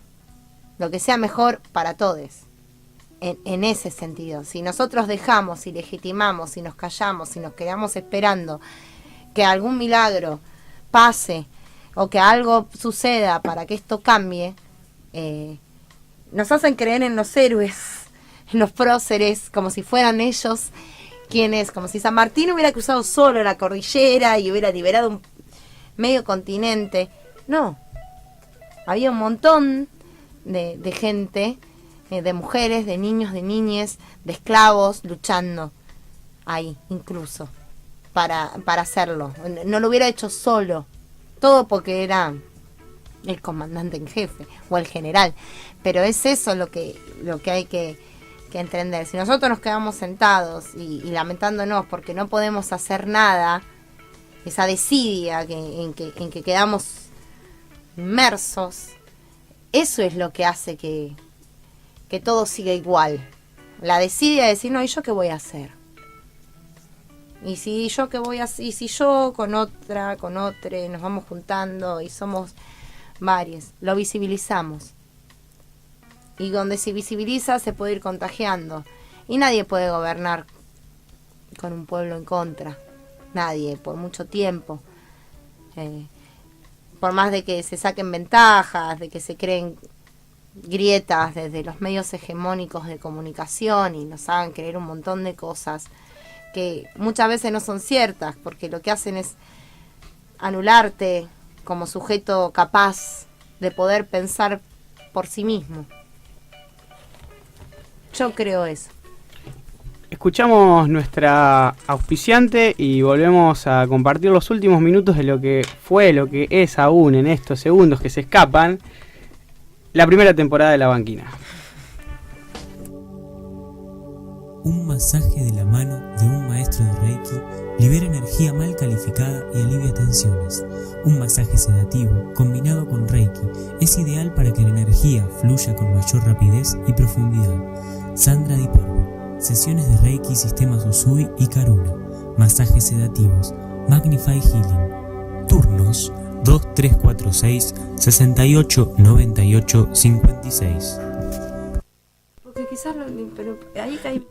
lo que sea mejor para todos. En ese sentido, si nosotros dejamos y legitimamos, si nos callamos, si nos quedamos esperando que algún milagro pase o que algo suceda para que esto cambie, nos hacen creer en los héroes, en los próceres, como si fueran ellos quienes, como si San Martín hubiera cruzado solo la cordillera y hubiera liberado un medio continente. No, había un montón de gente, de mujeres, de niños, de niñas, de esclavos luchando ahí incluso. para hacerlo. No lo hubiera hecho solo. Todo porque era el comandante en jefe o el general. Pero es eso lo que hay que entender. Si nosotros nos quedamos sentados y lamentándonos porque no podemos hacer nada, esa desidia en que quedamos inmersos, eso es lo que hace que todo siga igual. La desidia de decir, no, ¿y yo qué voy a hacer? Y si yo con otra, nos vamos juntando y somos varios, lo visibilizamos. Y donde se visibiliza se puede ir contagiando. Y nadie puede gobernar con un pueblo en contra. Nadie, por mucho tiempo. Por más de que se saquen ventajas, de que se creen grietas desde los medios hegemónicos de comunicación y nos hagan creer un montón de cosas que muchas veces no son ciertas, porque lo que hacen es anularte como sujeto capaz de poder pensar por sí mismo. Yo creo eso. Escuchamos nuestra auspiciante y volvemos a compartir los últimos minutos de lo que fue, lo que es aún en estos segundos que se escapan, la primera temporada de La Banquina. Un masaje de la mano de un maestro de Reiki libera energía mal calificada y alivia tensiones. Un masaje sedativo combinado con Reiki es ideal para que la energía fluya con mayor rapidez y profundidad. Sandra Di Parvo. Sesiones de Reiki, sistemas Usui y Karuna. Masajes sedativos. Magnify Healing. Turnos 2346 68 98 56. Porque quizás pero ahí cae.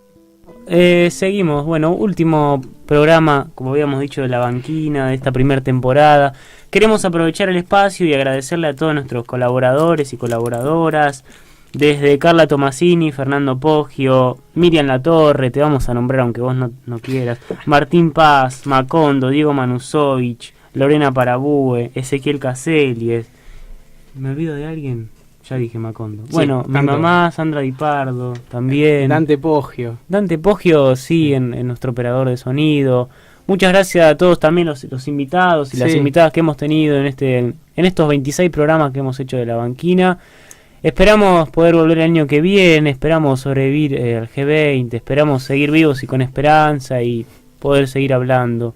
Seguimos, bueno, último programa, como habíamos dicho, de La Banquina, de esta primera temporada. Queremos aprovechar el espacio y agradecerle a todos nuestros colaboradores y colaboradoras, desde Carla Tomasini, Fernando Poggio, Miriam Latorre, te vamos a nombrar aunque vos no quieras, Martín Paz, Macondo, Diego Manusovich, Lorena Parabue, Ezequiel Caselies. ¿Me olvido de alguien? Ya dije Macondo. Sí, bueno, mi mamá, Sandra Di Pardo, también. Dante Poggio. Dante Poggio, sí, en nuestro operador de sonido. Muchas gracias a todos también los invitados y las invitadas que hemos tenido en estos 26 programas que hemos hecho de La Banquina. Esperamos poder volver el año que viene, esperamos sobrevivir al G20, esperamos seguir vivos y con esperanza y poder seguir hablando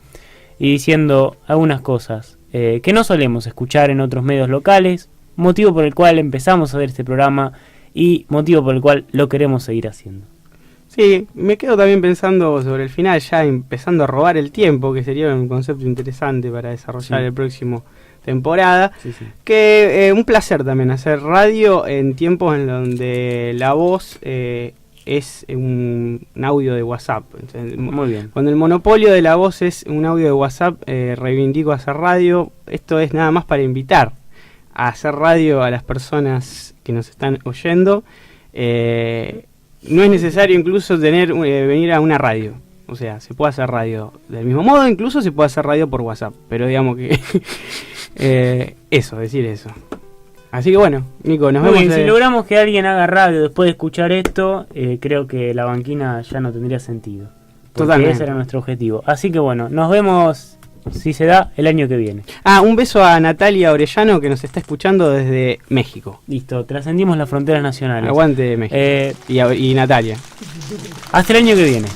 y diciendo algunas cosas que no solemos escuchar en otros medios locales, motivo por el cual empezamos a hacer este programa y motivo por el cual lo queremos seguir haciendo. Sí, me quedo también pensando sobre el final, ya empezando a robar el tiempo, que sería un concepto interesante para desarrollar el próximo temporada. Sí. Que un placer también hacer radio en tiempos en donde la voz es un audio de WhatsApp. Entonces, muy bien. Cuando el monopolio de la voz es un audio de WhatsApp, reivindico hacer radio. Esto es nada más para invitar a hacer radio a las personas que nos están oyendo. No es necesario incluso venir a una radio. O sea, se puede hacer radio del mismo modo, incluso se puede hacer radio por WhatsApp. Pero digamos que decir eso. Así que bueno, Nico, nos vemos. Si logramos que alguien haga radio después de escuchar esto, creo que La Banquina ya no tendría sentido. Porque ese era nuestro objetivo. Así que bueno, nos vemos, si se da, el año que viene. Un beso a Natalia Orellano, que nos está escuchando desde México. Listo, trascendimos las fronteras nacionales. Aguante México. Y Natalia. Hasta el año que viene.